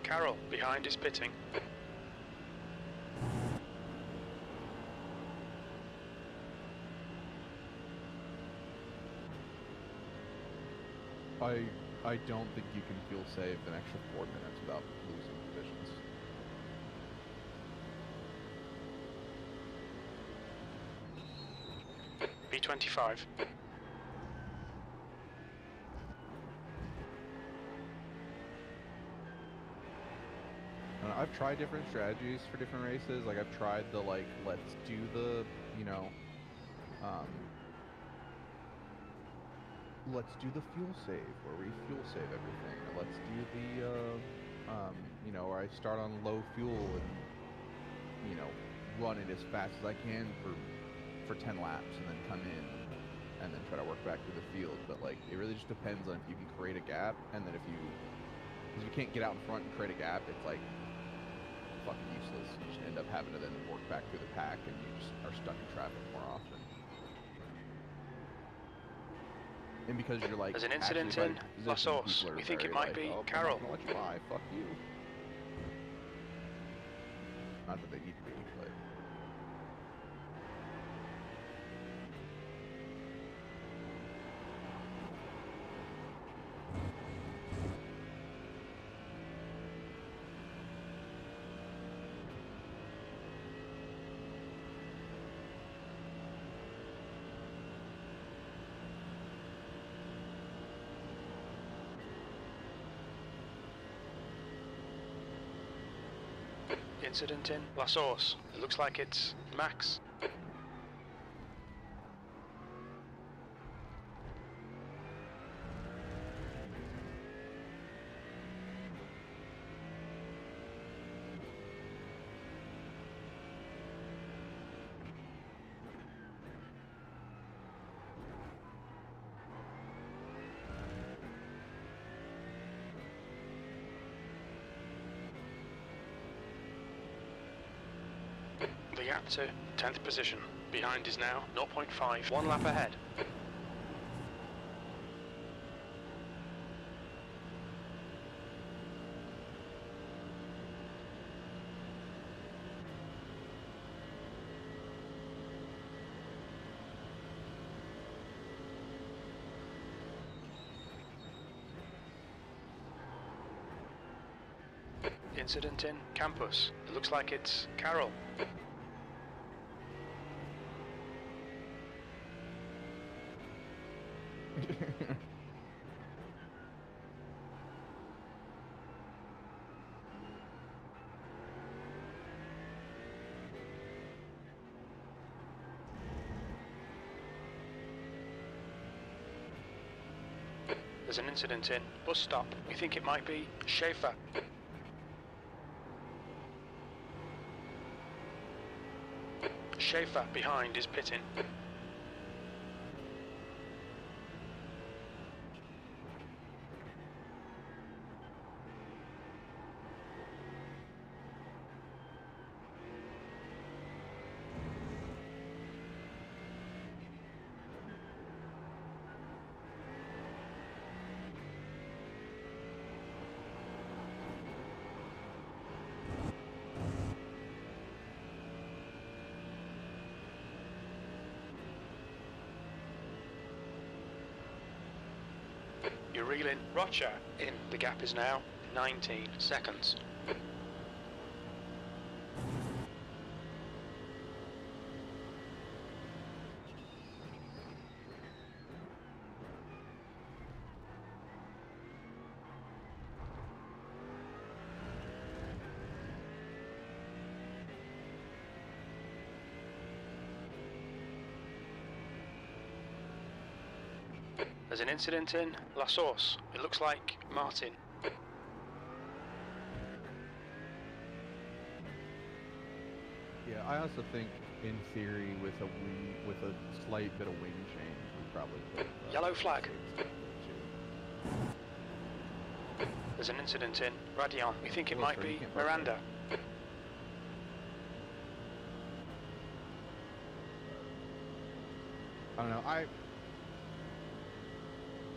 Carol, behind is pitting. I don't think you can fuel save an extra 4 minutes without losing positions. B25. And I've tried different strategies for different races. Like I've tried the let's do the, let's do the fuel save where we fuel save everything. Or let's do the, where I start on low fuel and, run it as fast as I can for 10 laps and then come in and then try to work back through the field. But it really just depends on if you can create a gap, and then because you can't get out in front and create a gap, it's fucking useless. You just end up having to then work back through the pack, and you just are stuck in traffic more often. And because you're There's an incident in La Source. We think it might be Carol. I'm not gonna let you lie. Fuck you. Not that they need to be, but. incident in La Source. It looks like it's Max. The gap to 10th position. Behind is now 0.5. 1 lap ahead. Incident in Campus. It looks like it's Carol. There's an incident in bus stop. We think it might be Schaefer. Schaefer behind is pitting. You're reeling. Roger. In. The gap is now 19 seconds. There's an incident in La Source. It looks like Martin. Yeah, I also think, in theory, with a slight bit of wing change, we probably could. Yellow flag. There's an incident in Radion. We think it might be Miranda. I don't know.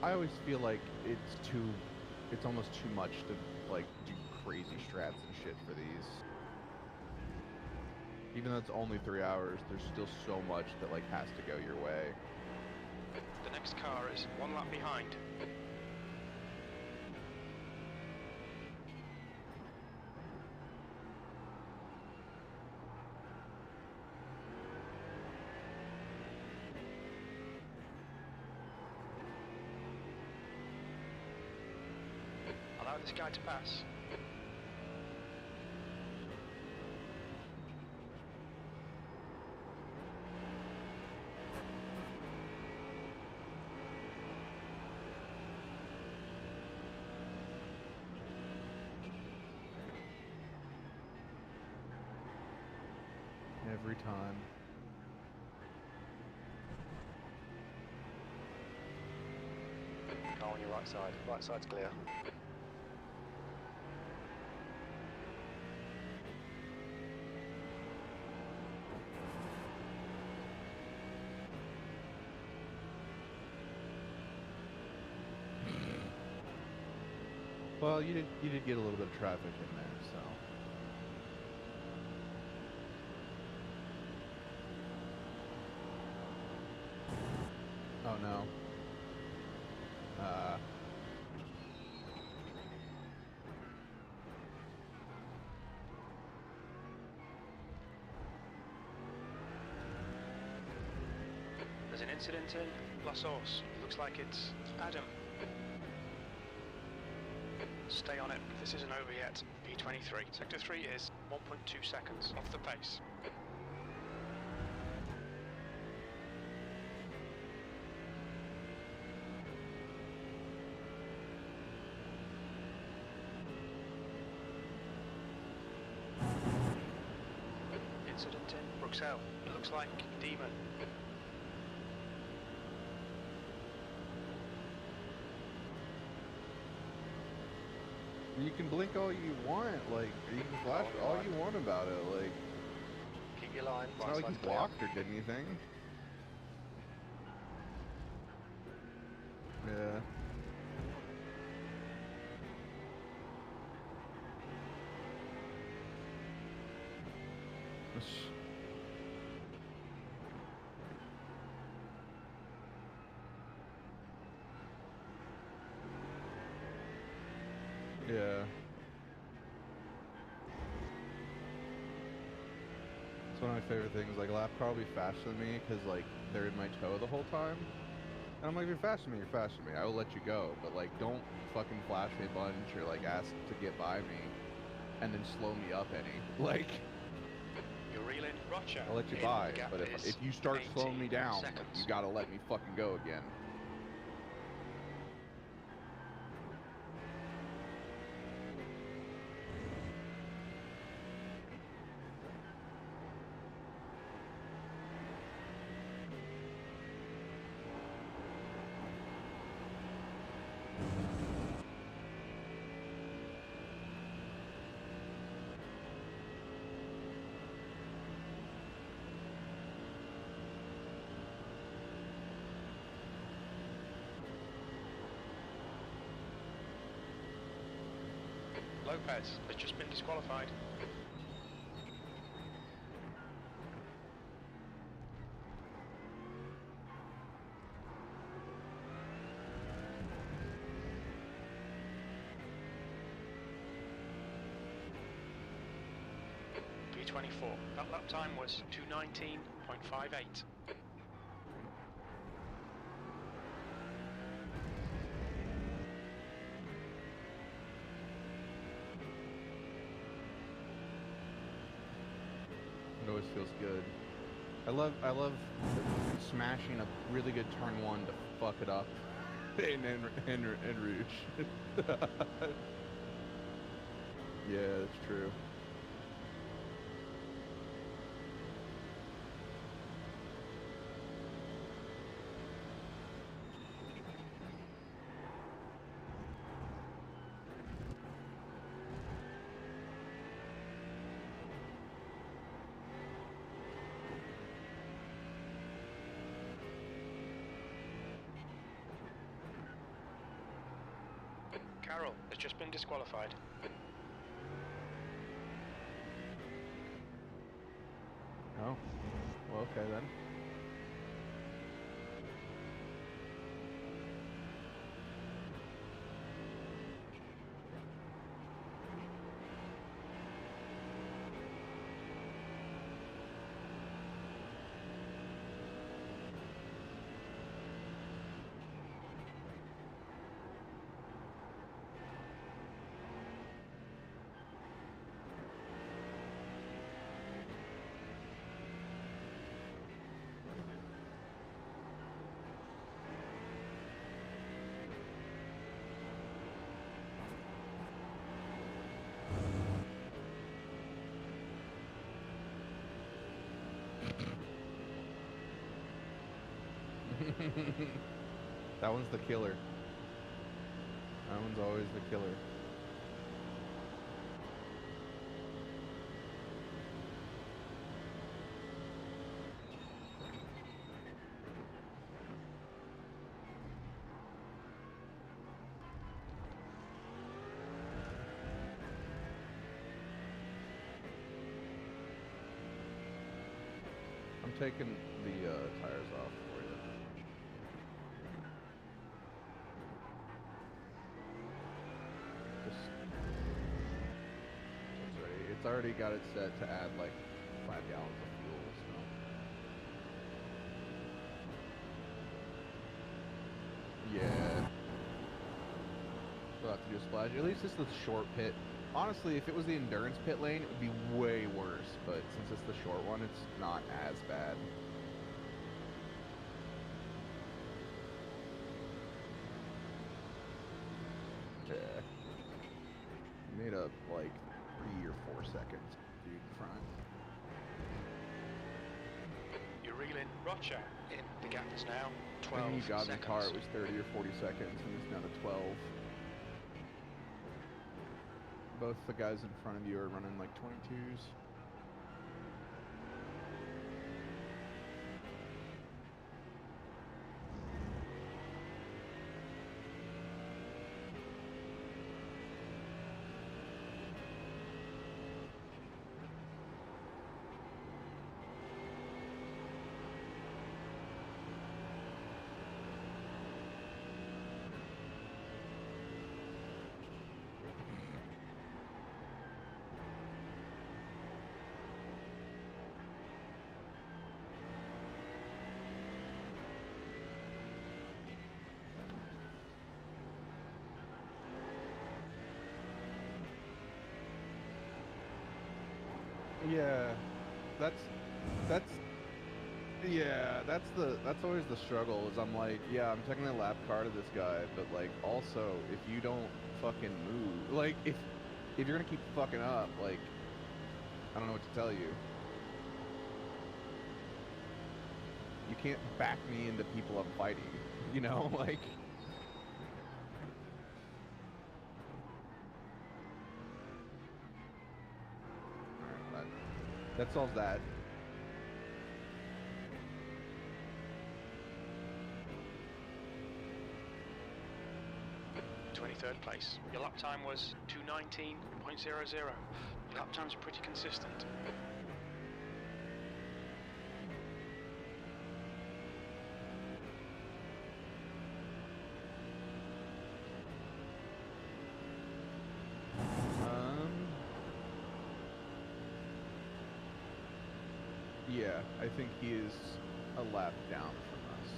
I always feel like it's almost too much to like do crazy strats and shit for these. Even though it's only 3 hours, there's still so much that like has to go your way. The next car is 1 lap behind. Allow this guy to pass. Every time. Car on your right side. Right side's clear. Well, you did get a little bit of traffic in there, so. Oh no. There's an incident in La Source. It looks like it's Adam. Stay on it. This isn't over yet. P23. Sector 3 is 1.2 seconds off the pace. Incident in Bruxelles. It looks like Demon. You can blink all you want, like, you can flash all you want about it, like, Keep your line. it's not like you blocked or did anything. Yeah. Yeah. It's one of my favorite things. Like, lap probably faster than me because, like, they're in my toe the whole time. And I'm like, if you're faster than me, you're faster than me. I will let you go. But, like, don't fucking flash me a bunch or, like, ask to get by me and then slow me up any. Like, You're reeling Roger. I'll let you in. by. The gap But is if you start slowing me 18 down, like, seconds. you gotta let me fucking go again. Lopez has just been disqualified. P24. That lap time was 2:19.58. It always feels good. I love smashing a really good turn one to fuck it up in Rouge. Yeah, that's true. Carroll has just been disqualified. Oh, well, okay then. That one's the killer. That one's always the killer. I'm taking the tires off for you. Just, it's already got it set to add like 5 gallons of fuel, so. Yeah. We'll have to do a splash. At least it's the short pit Honestly, if it was the endurance pit lane, it would be way worse. But since it's the short one, it's not as bad. Yeah. Made up like 3 or 4 seconds, dude, in front. You're reeling. Roger. In. The gap is now 12 When you got in the car, seconds. it was 30 or 40 seconds, and it's down to 12. Both the guys in front of you are running like 22s. Yeah, that's always the struggle. Is I'm like, yeah, I'm taking a lap car to this guy, but like also if you don't fucking move, like if you're gonna keep fucking up, like I don't know what to tell you. You can't back me into people I'm fighting, you know, like. Alright, that solves that. 23rd place. Your lap time was 2:19.00. Your lap times are pretty consistent. Yeah, I think he is a lap down from us.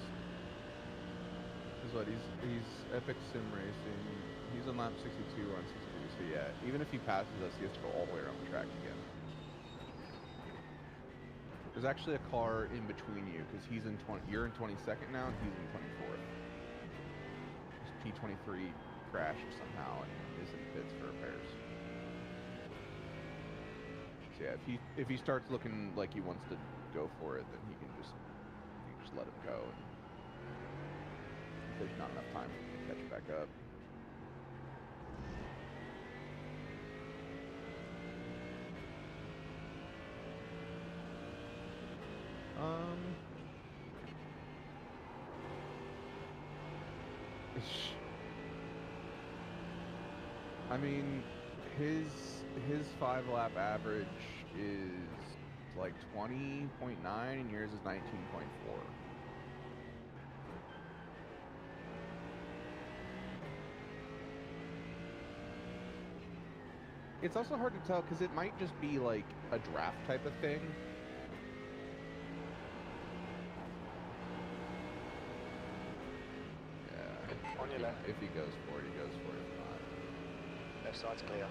Is what he's Epic Sim Racing. He's on lap 62 on 62. So yeah, even if he passes us, he has to go all the way around the track again. There's actually a car in between you because he's in 20. You're in 22nd now, and he's in 24th. His P23 crashed somehow and is in pits for repairs. So yeah, if he starts looking like he wants to go for it, then you can just let him go. And if there's not enough time for him to catch back up. I mean, his 5-lap average is like 20.9 and yours is 19.4. It's also hard to tell because it might just be like a draft type of thing. Yeah. On your left. If he goes for it, he goes for it. If not. Left side's clear.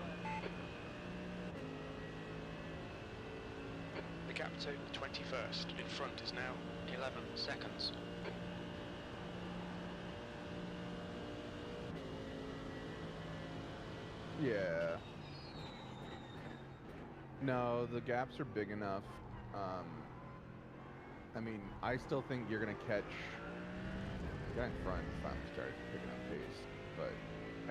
The gap to 21st in front is now 11 seconds. Yeah. No, the gaps are big enough. I mean, I still think you're gonna catch. The guy in front finally started picking up pace, but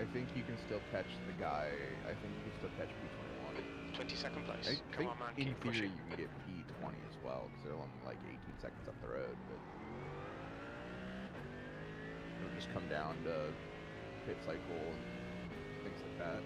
I think you can still catch the guy. I think you can still catch P21. 22nd place. I Come think on, man, in keep theory pushing. you can get P20 as well because they're only like 18 seconds up the road, but it'll just come down to pit cycle and things like that.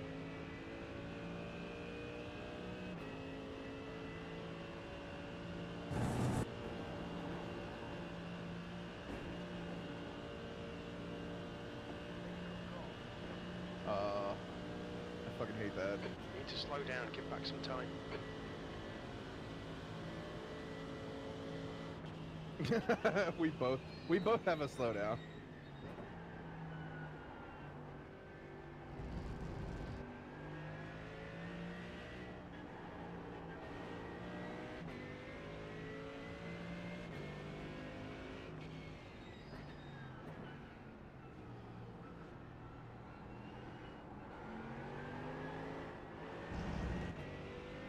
I fucking hate that. You need to slow down, give back some time. we both have a slowdown.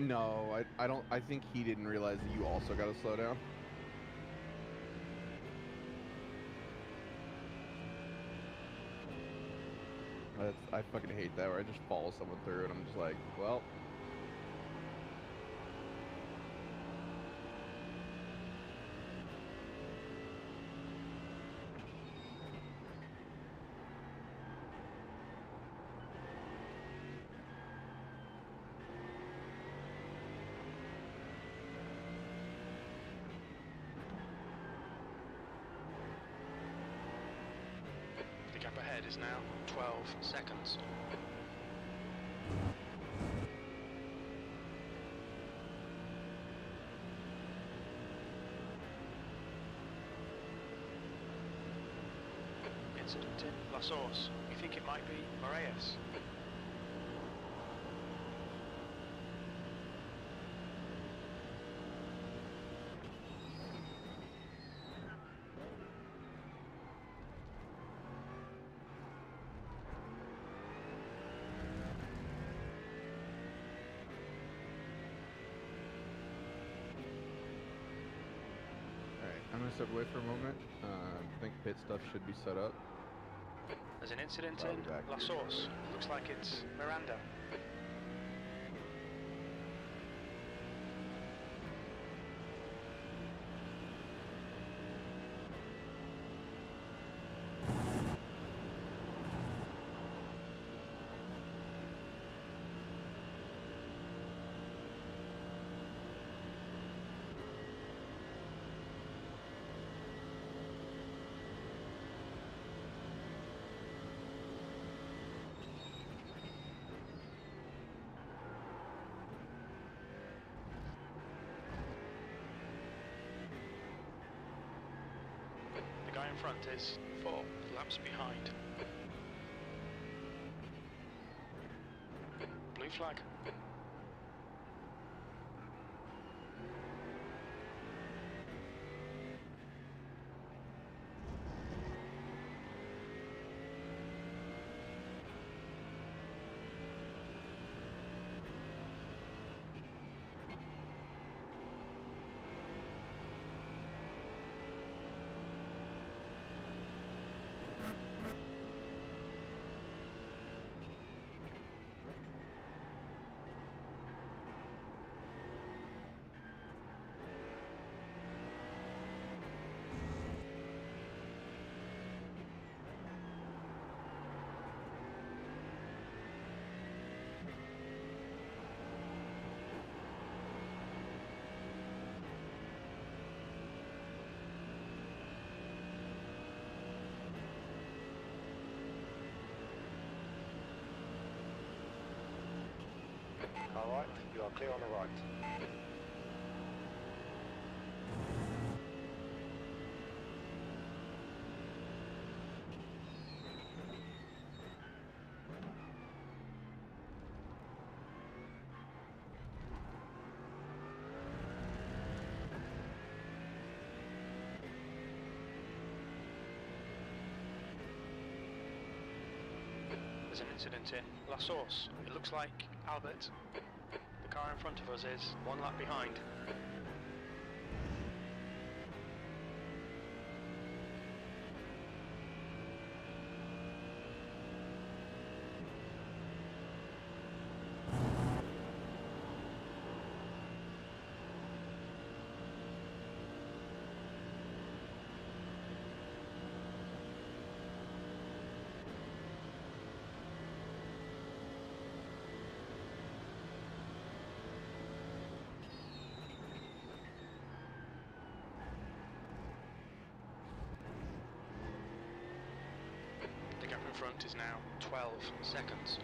No, I don't. I think he didn't realize that you also got to slow down. I fucking hate that where I just follow someone through and I'm just like, well. The gap ahead is now 12 seconds. Incident in La Source. We think it might be Moraes. Alright, I'm gonna step away for a moment. I think pit stuff should be set up. There's an incident I'll be in back La here Source. shortly. Looks like it's Miranda. The guy in front is 4 laps behind. Blue flag. Car right, you are clear on the right. There's an incident in La Source. It looks like Albert. The car in front of us is 1 lap behind. The gap in front is now 12 seconds.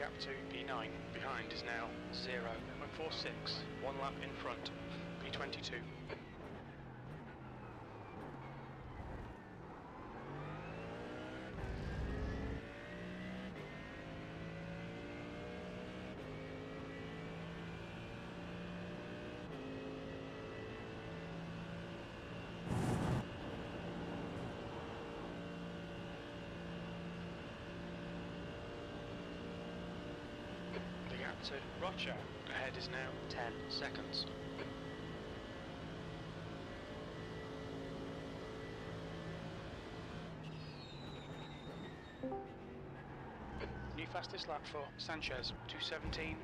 gap to P9 behind is now 0.46, 1 lap in front, P22. The gap to Rocha ahead is now 10 seconds. New fastest lap for Sanchez, 2:17.10.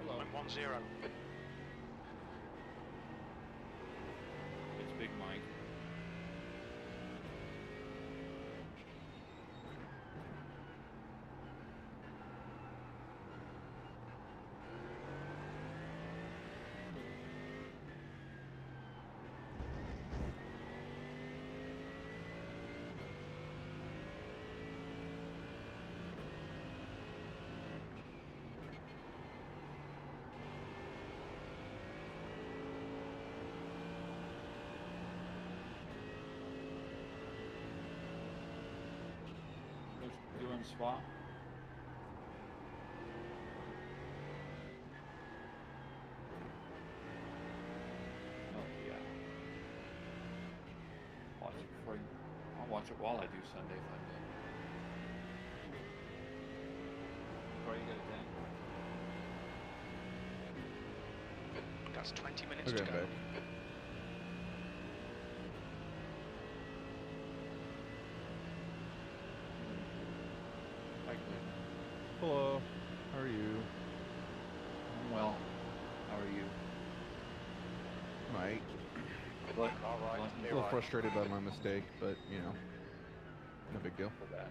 It's Big Mike. Doing swap. Oh yeah. Watch it before I'll watch it while I do Sunday Funday. Before you get it done. That's 20 minutes to Okay, go. babe. Hi, Clint. Hello. How are you? I'm well. How are you? Mike. Look, Car right, A clear little right. frustrated by my mistake, but you know, no big deal. for that.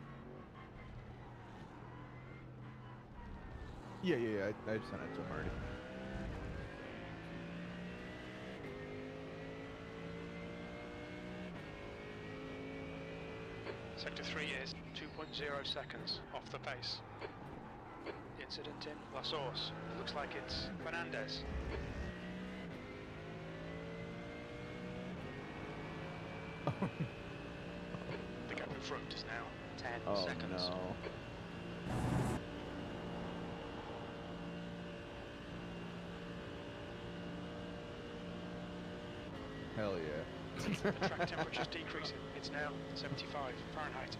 Yeah. I sent it to him already. Sector 3 is 2.0 seconds off the pace. Incident in La Source. It looks like it's Fernandez. The gap in front is now 10 Oh seconds. no. Hell yeah. The track temperature's decreasing. It's now 75 Fahrenheit.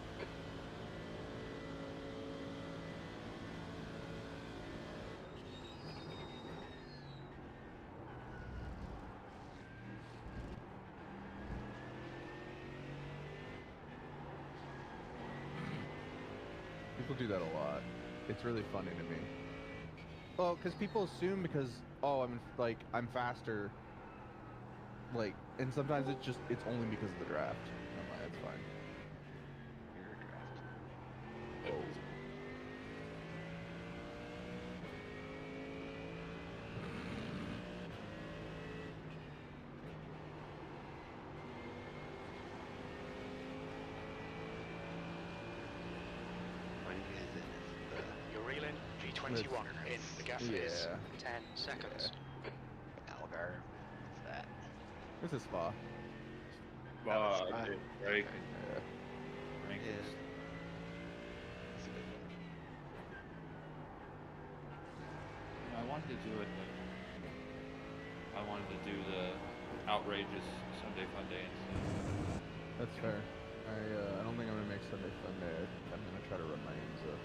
People do that a lot. It's really funny to me. Well, because people assume because I'm faster. Like, and sometimes it's only because of the draft. I'm like, that's fine. Your draft. What do you guys in? You're reeling G21 in. The gap is Yeah. 10 seconds. Algar. What's that? This is Spa. Right. Yeah. Rankings. That's a good one. I wanted to do it, but I wanted to do the outrageous Sunday Funday instead. That's fair. I don't think I'm gonna make Sunday Fun Day. I'm gonna try to run my IMSA.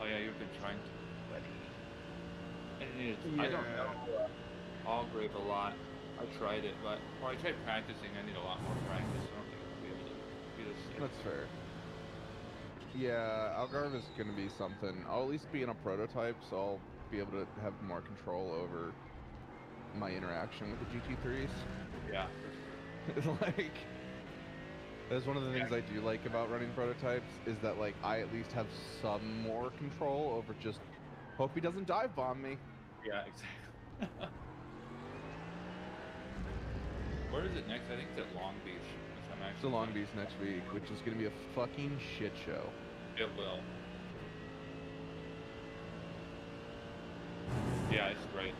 Oh yeah, you've been trying to. Buddy. I don't know Allgrave a lot. I tried it, but I tried practicing. I need a lot more practice. I don't think I'll be able to do this. That's fair. Yeah, Algarve is gonna be something. I'll at least be in a prototype, so I'll be able to have more control over my interaction with the GT3s. Yeah. Like, that's one of the things I do like about running prototypes is that like I at least have some more control over just hope he doesn't dive bomb me. Yeah, exactly. Where is it next? I think it's at Long Beach. Which I'm It's actually the Long Beach next week, which is gonna be a fucking shit show. It will. Yeah, it's great.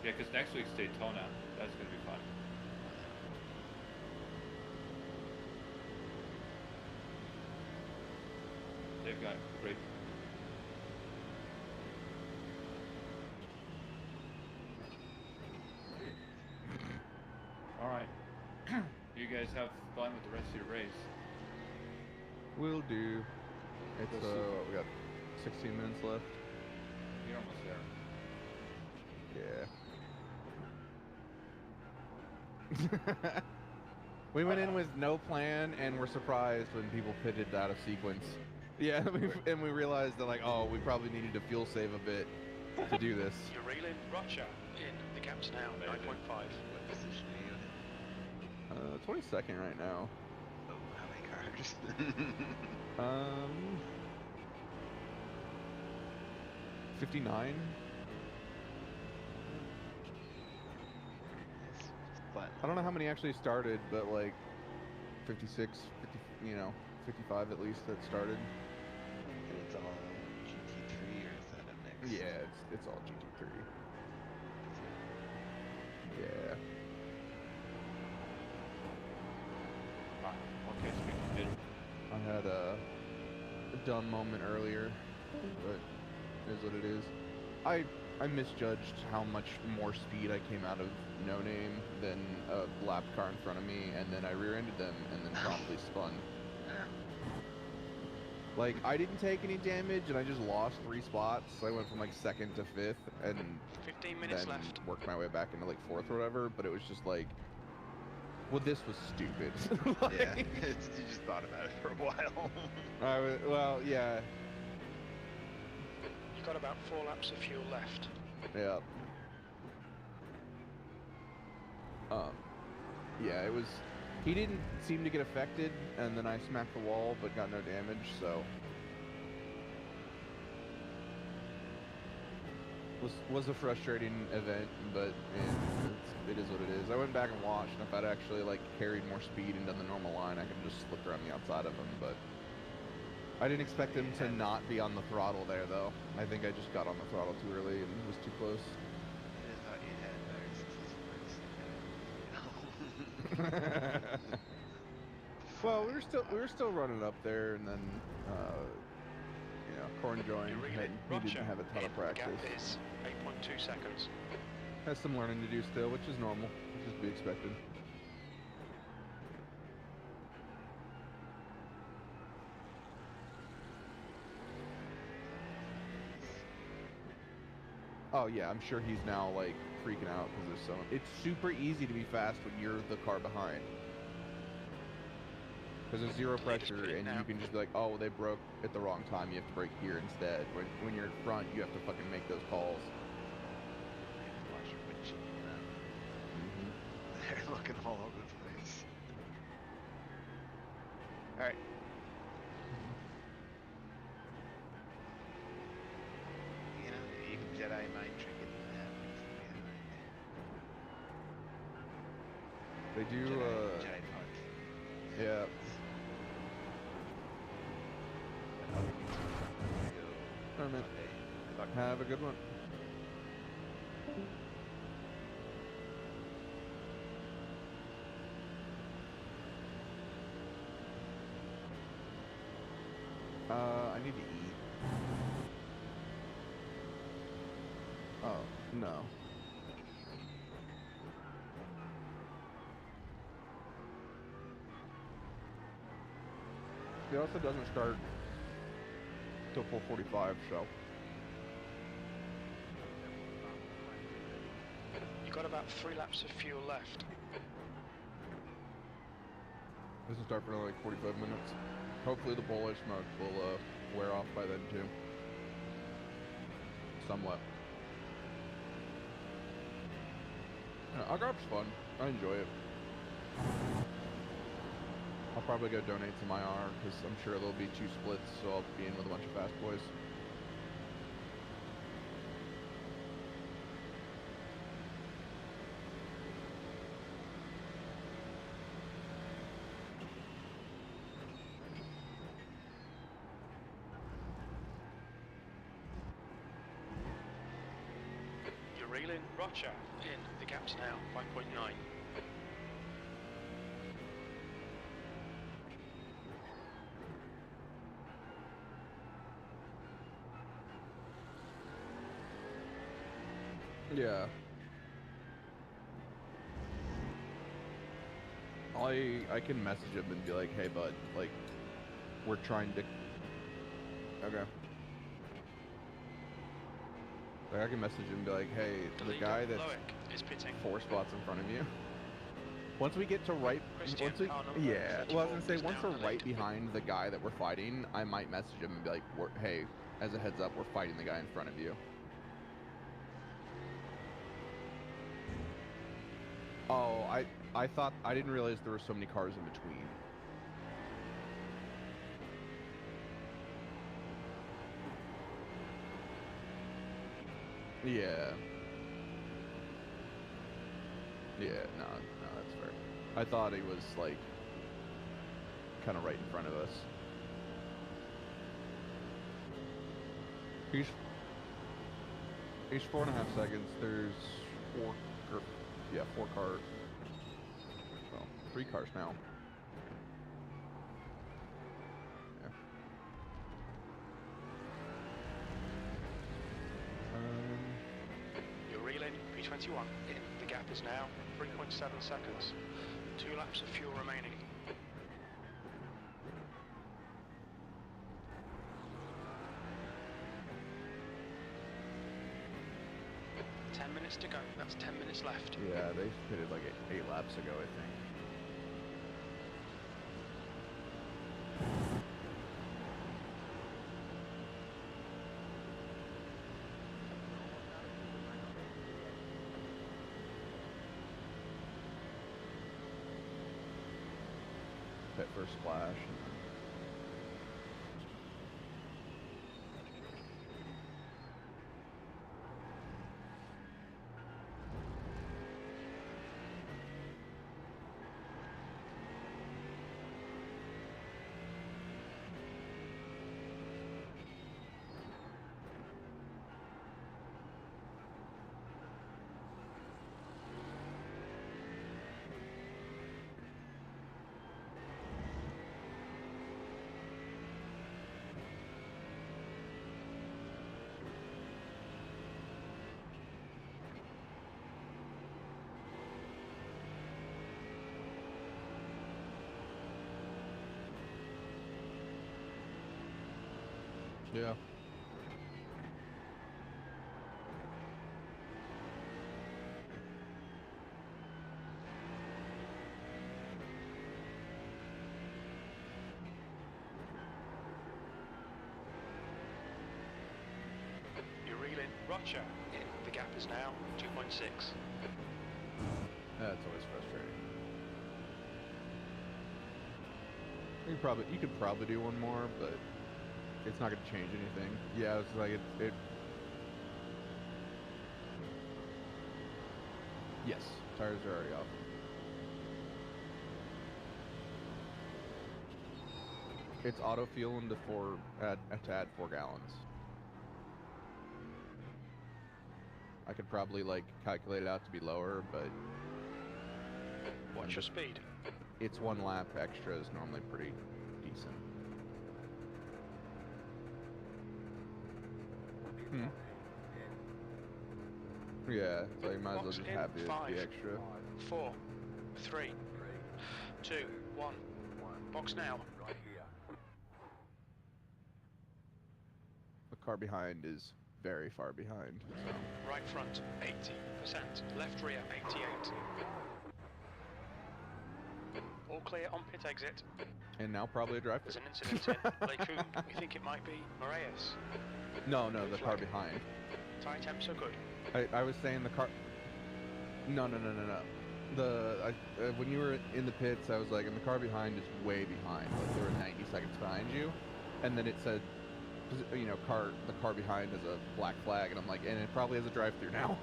Yeah, because next week's Daytona. That's gonna be fun. They've got great. All right. You guys have fun with the rest of your race. Will do. It's We'll see. what, we got 16 minutes left. You're almost there. Yeah. We went in with no plan and were surprised when people pitted out of sequence. Yeah, and we realized that like, oh, we probably needed to fuel save a bit to do this. You're reeling Roger in. The gap's now 9.5. What position are you in? 22nd right now. Oh, how many cars? 59. But I don't know how many actually started, but like 56, 50, 55 at least that started. it's all GT3 or is that a mix? Yeah, it's all GT3. Yeah. Okay, speaking of bitter. I had a dumb moment earlier, but it is what it is. I misjudged how much more speed I came out of No Name than a lap car in front of me, and then I rear-ended them and then promptly spun. Like, I didn't take any damage, and I just lost 3 spots. I went from like 2nd to 5th, and 15 minutes then left. worked my way back into like 4th or whatever. But it was just like, well, this was stupid. Like, Yeah, you just thought about it for a while. well, yeah. You've got about 4 laps of fuel left. Yeah. Yeah, it was. He didn't seem to get affected, and then I smacked the wall, but got no damage. So was a frustrating event, but it is what it is. I went back and watched, and if I'd actually like carried more speed and done the normal line, I could have just slipped around the outside of him. But I didn't expect him to not be on the throttle there, though. I think I just got on the throttle too early and was too close. I thought you had better Well, we were still running up there, and then Corn joined. You're He reeling didn't Roger have a ton in. of The gap practice. is 8.2 seconds. Has some learning to do still, which is normal. It's just to be expected. Oh yeah, I'm sure he's now like freaking out because there's so. It's super easy to be fast when you're the car behind. Because there's zero pressure, and you can just be like, oh, well, they broke at the wrong time. You have to brake here instead. When you're in front, you have to fucking make those calls. Watch your windshield, Mm-hmm. They're looking all over the place. Alright. You know, you can Jedi mind trick it and that. They do, Jedi punch. yeah. Alright, man. Good luck. Have a good one. I need to eat. Oh, no. It also doesn't start till 4:45, so. You've got about 3 laps of fuel left. Doesn't start for another like 45 minutes. Hopefully the bowl smoke will wear off by then too. Somewhat. Agrap's fun. I enjoy it. I'll probably go donate to my R because I'm sure there'll be 2 splits, so I'll be in with a bunch of fast boys. in. Roger. In. The gap's now 5.9. Yeah. I can message him and be like, hey bud, like, we're trying to... Okay. Like, I can message him and be like, hey, the guy that's is pitting. 4 spots in front of you. Once we get to right... Christian, once we, car number yeah, well, I was 34 gonna say, is once down we're the right lead. behind the guy that we're fighting, I might message him and be like, hey, as a heads up, we're fighting the guy in front of you. Oh, I thought, I didn't realize there were so many cars in between. Yeah. Yeah, no, that's fair. I thought he was, like, kind of right in front of us. He's 4.5 seconds. There's 4 cars. Well, 3 cars now. Yeah. You're reeling. P21 in. The gap is now 3.7 seconds. 2 laps of fuel remaining. 10 minutes to go. That's 10 minutes left. Yeah, they pitted like 8 laps ago, I think. Pit for a splash. And then... Yeah. You're reeling. Roger. In. The gap is now 2.6. That's always frustrating. You could probably do one more, but it's not going to change anything. Yeah, it's like it. Yes, tires are already off. It's auto fueling to add 4 gallons. I could probably like calculate it out to be lower, but What's your speed? it's 1 lap extra is normally pretty decent. Yeah, so you might as well just have the extra. 4, 3, 2, 1. Box now. Right here. The car behind is very far behind. So. Right front, 80%. Left rear, 88. All clear on pit exit. And now probably a drive. There's an incident in Lake Coombe. We think it might be Moraes. No, the car behind. Tire temps are good. I was saying the car. No. When you were in the pits, I was like, and the car behind is way behind. Like they were 90 seconds behind you, and then it said, you know, the car behind is a black flag, and I'm like, and it probably has a drive-through now.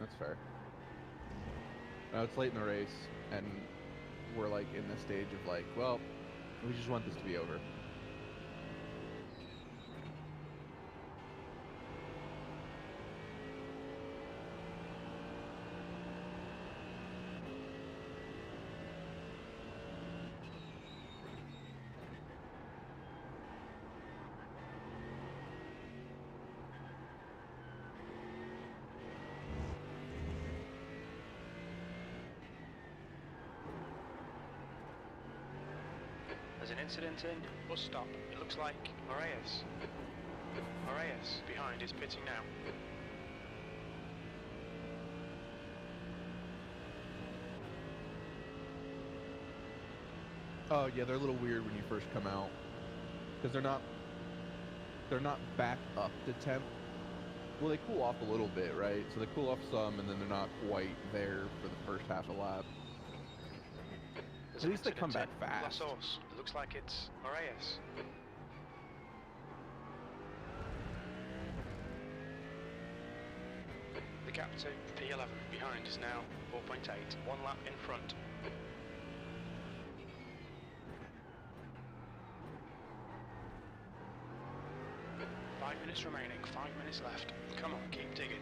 That's fair. Now it's late in the race, and we're like in the stage of like, well, we just want this to be over. There's an incident in bus stop. It looks like Moraes. Moraes behind is pitting now. Oh yeah, they're a little weird when you first come out, because they're not back up to temp. Well, they cool off a little bit, right? So they cool off some, and then they're not quite there for the first half a lap. There's At an least they come back incident in La fast. Source. It looks like it's Moraes. The gap to P11 behind is now 4.8, 1 lap in front. Five minutes remaining, 5 minutes left. Come on, keep digging.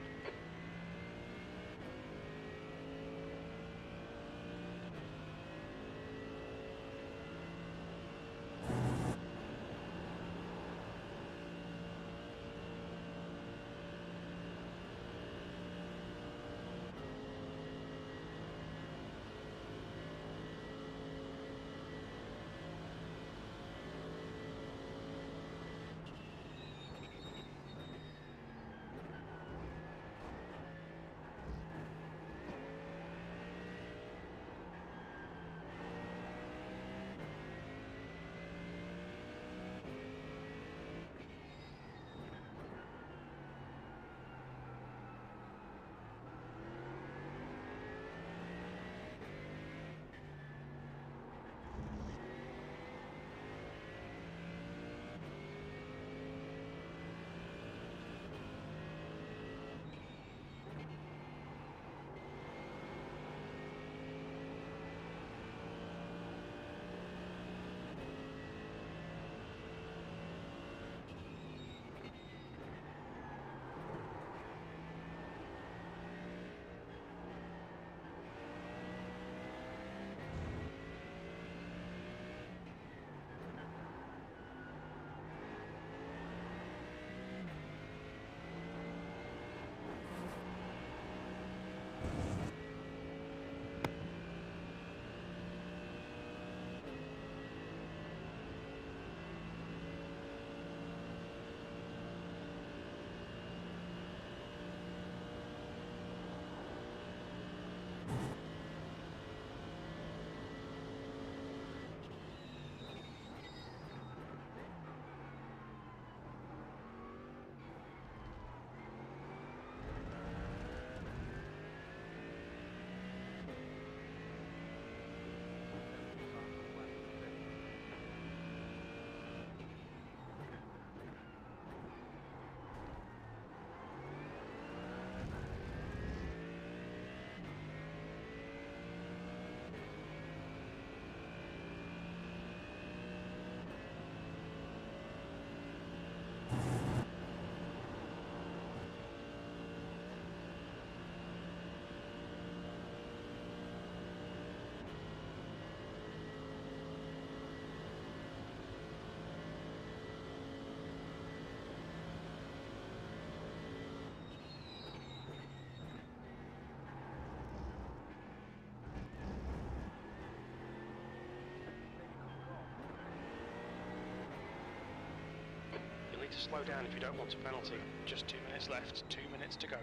To slow down if you don't want a penalty. Just 2 minutes left, 2 minutes to go.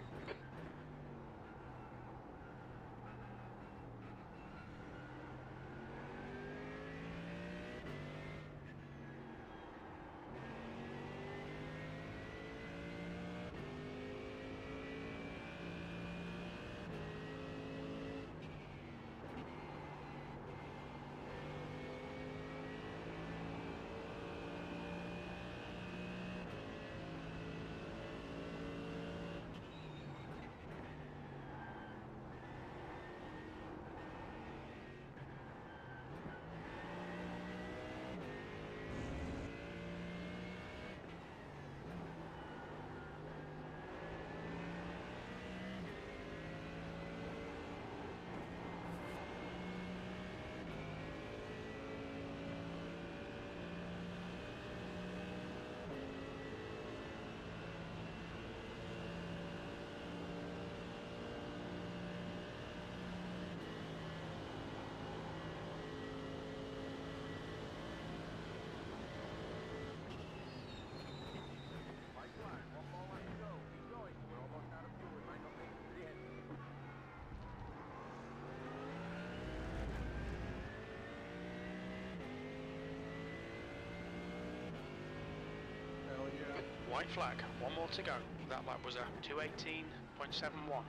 White flag, one more to go. That lap was a 2:18.71.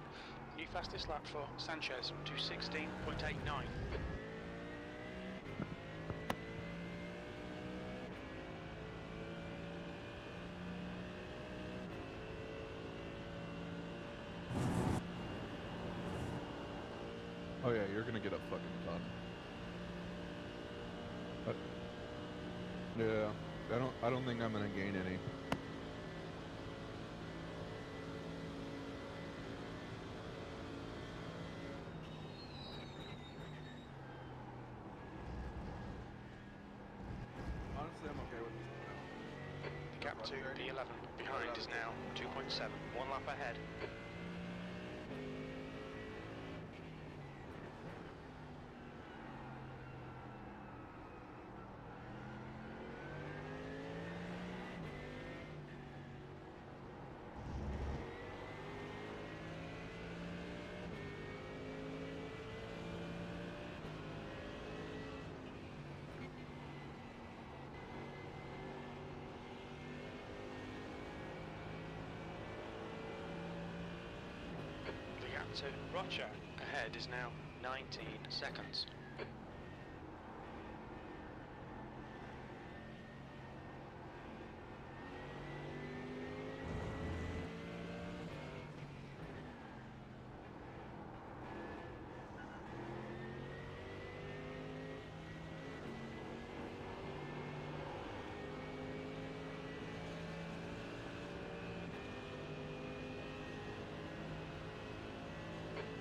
New fastest lap for Sanchez, 2:16.89. Oh yeah, you're gonna get a fucking ton. Yeah, I don't think I'm gonna gain any. Honestly, I'm okay with this. The gap to P11 behind is now 2.7, one lap ahead. The gap to Rocha ahead is now 19 seconds.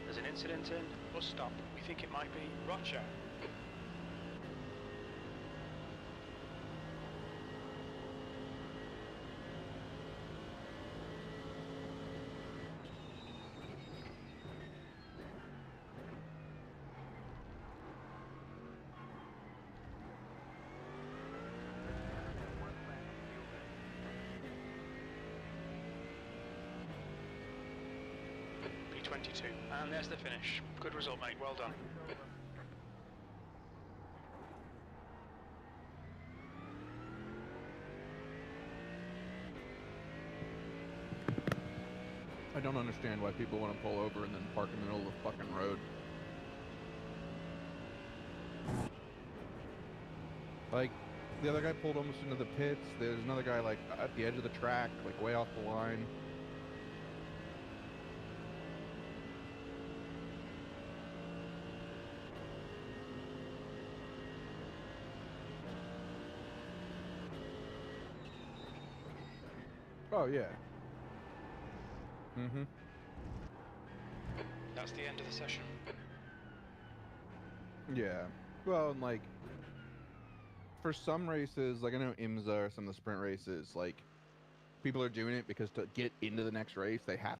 There's an incident in bus stop. We think it might be Rocha. P22. And there's the finish. Good result, mate. Well done. I don't understand why people want to pull over and then park in the middle of the fucking road. Like, the other guy pulled almost into the pits. There's another guy, like, at the edge of the track, like, way off the line. Oh, yeah. Mm-hmm. That's the end of the session. Yeah. Well, and, like, for some races, like, I know IMSA or some of the sprint races, like, people are doing it because to get into the next race, they have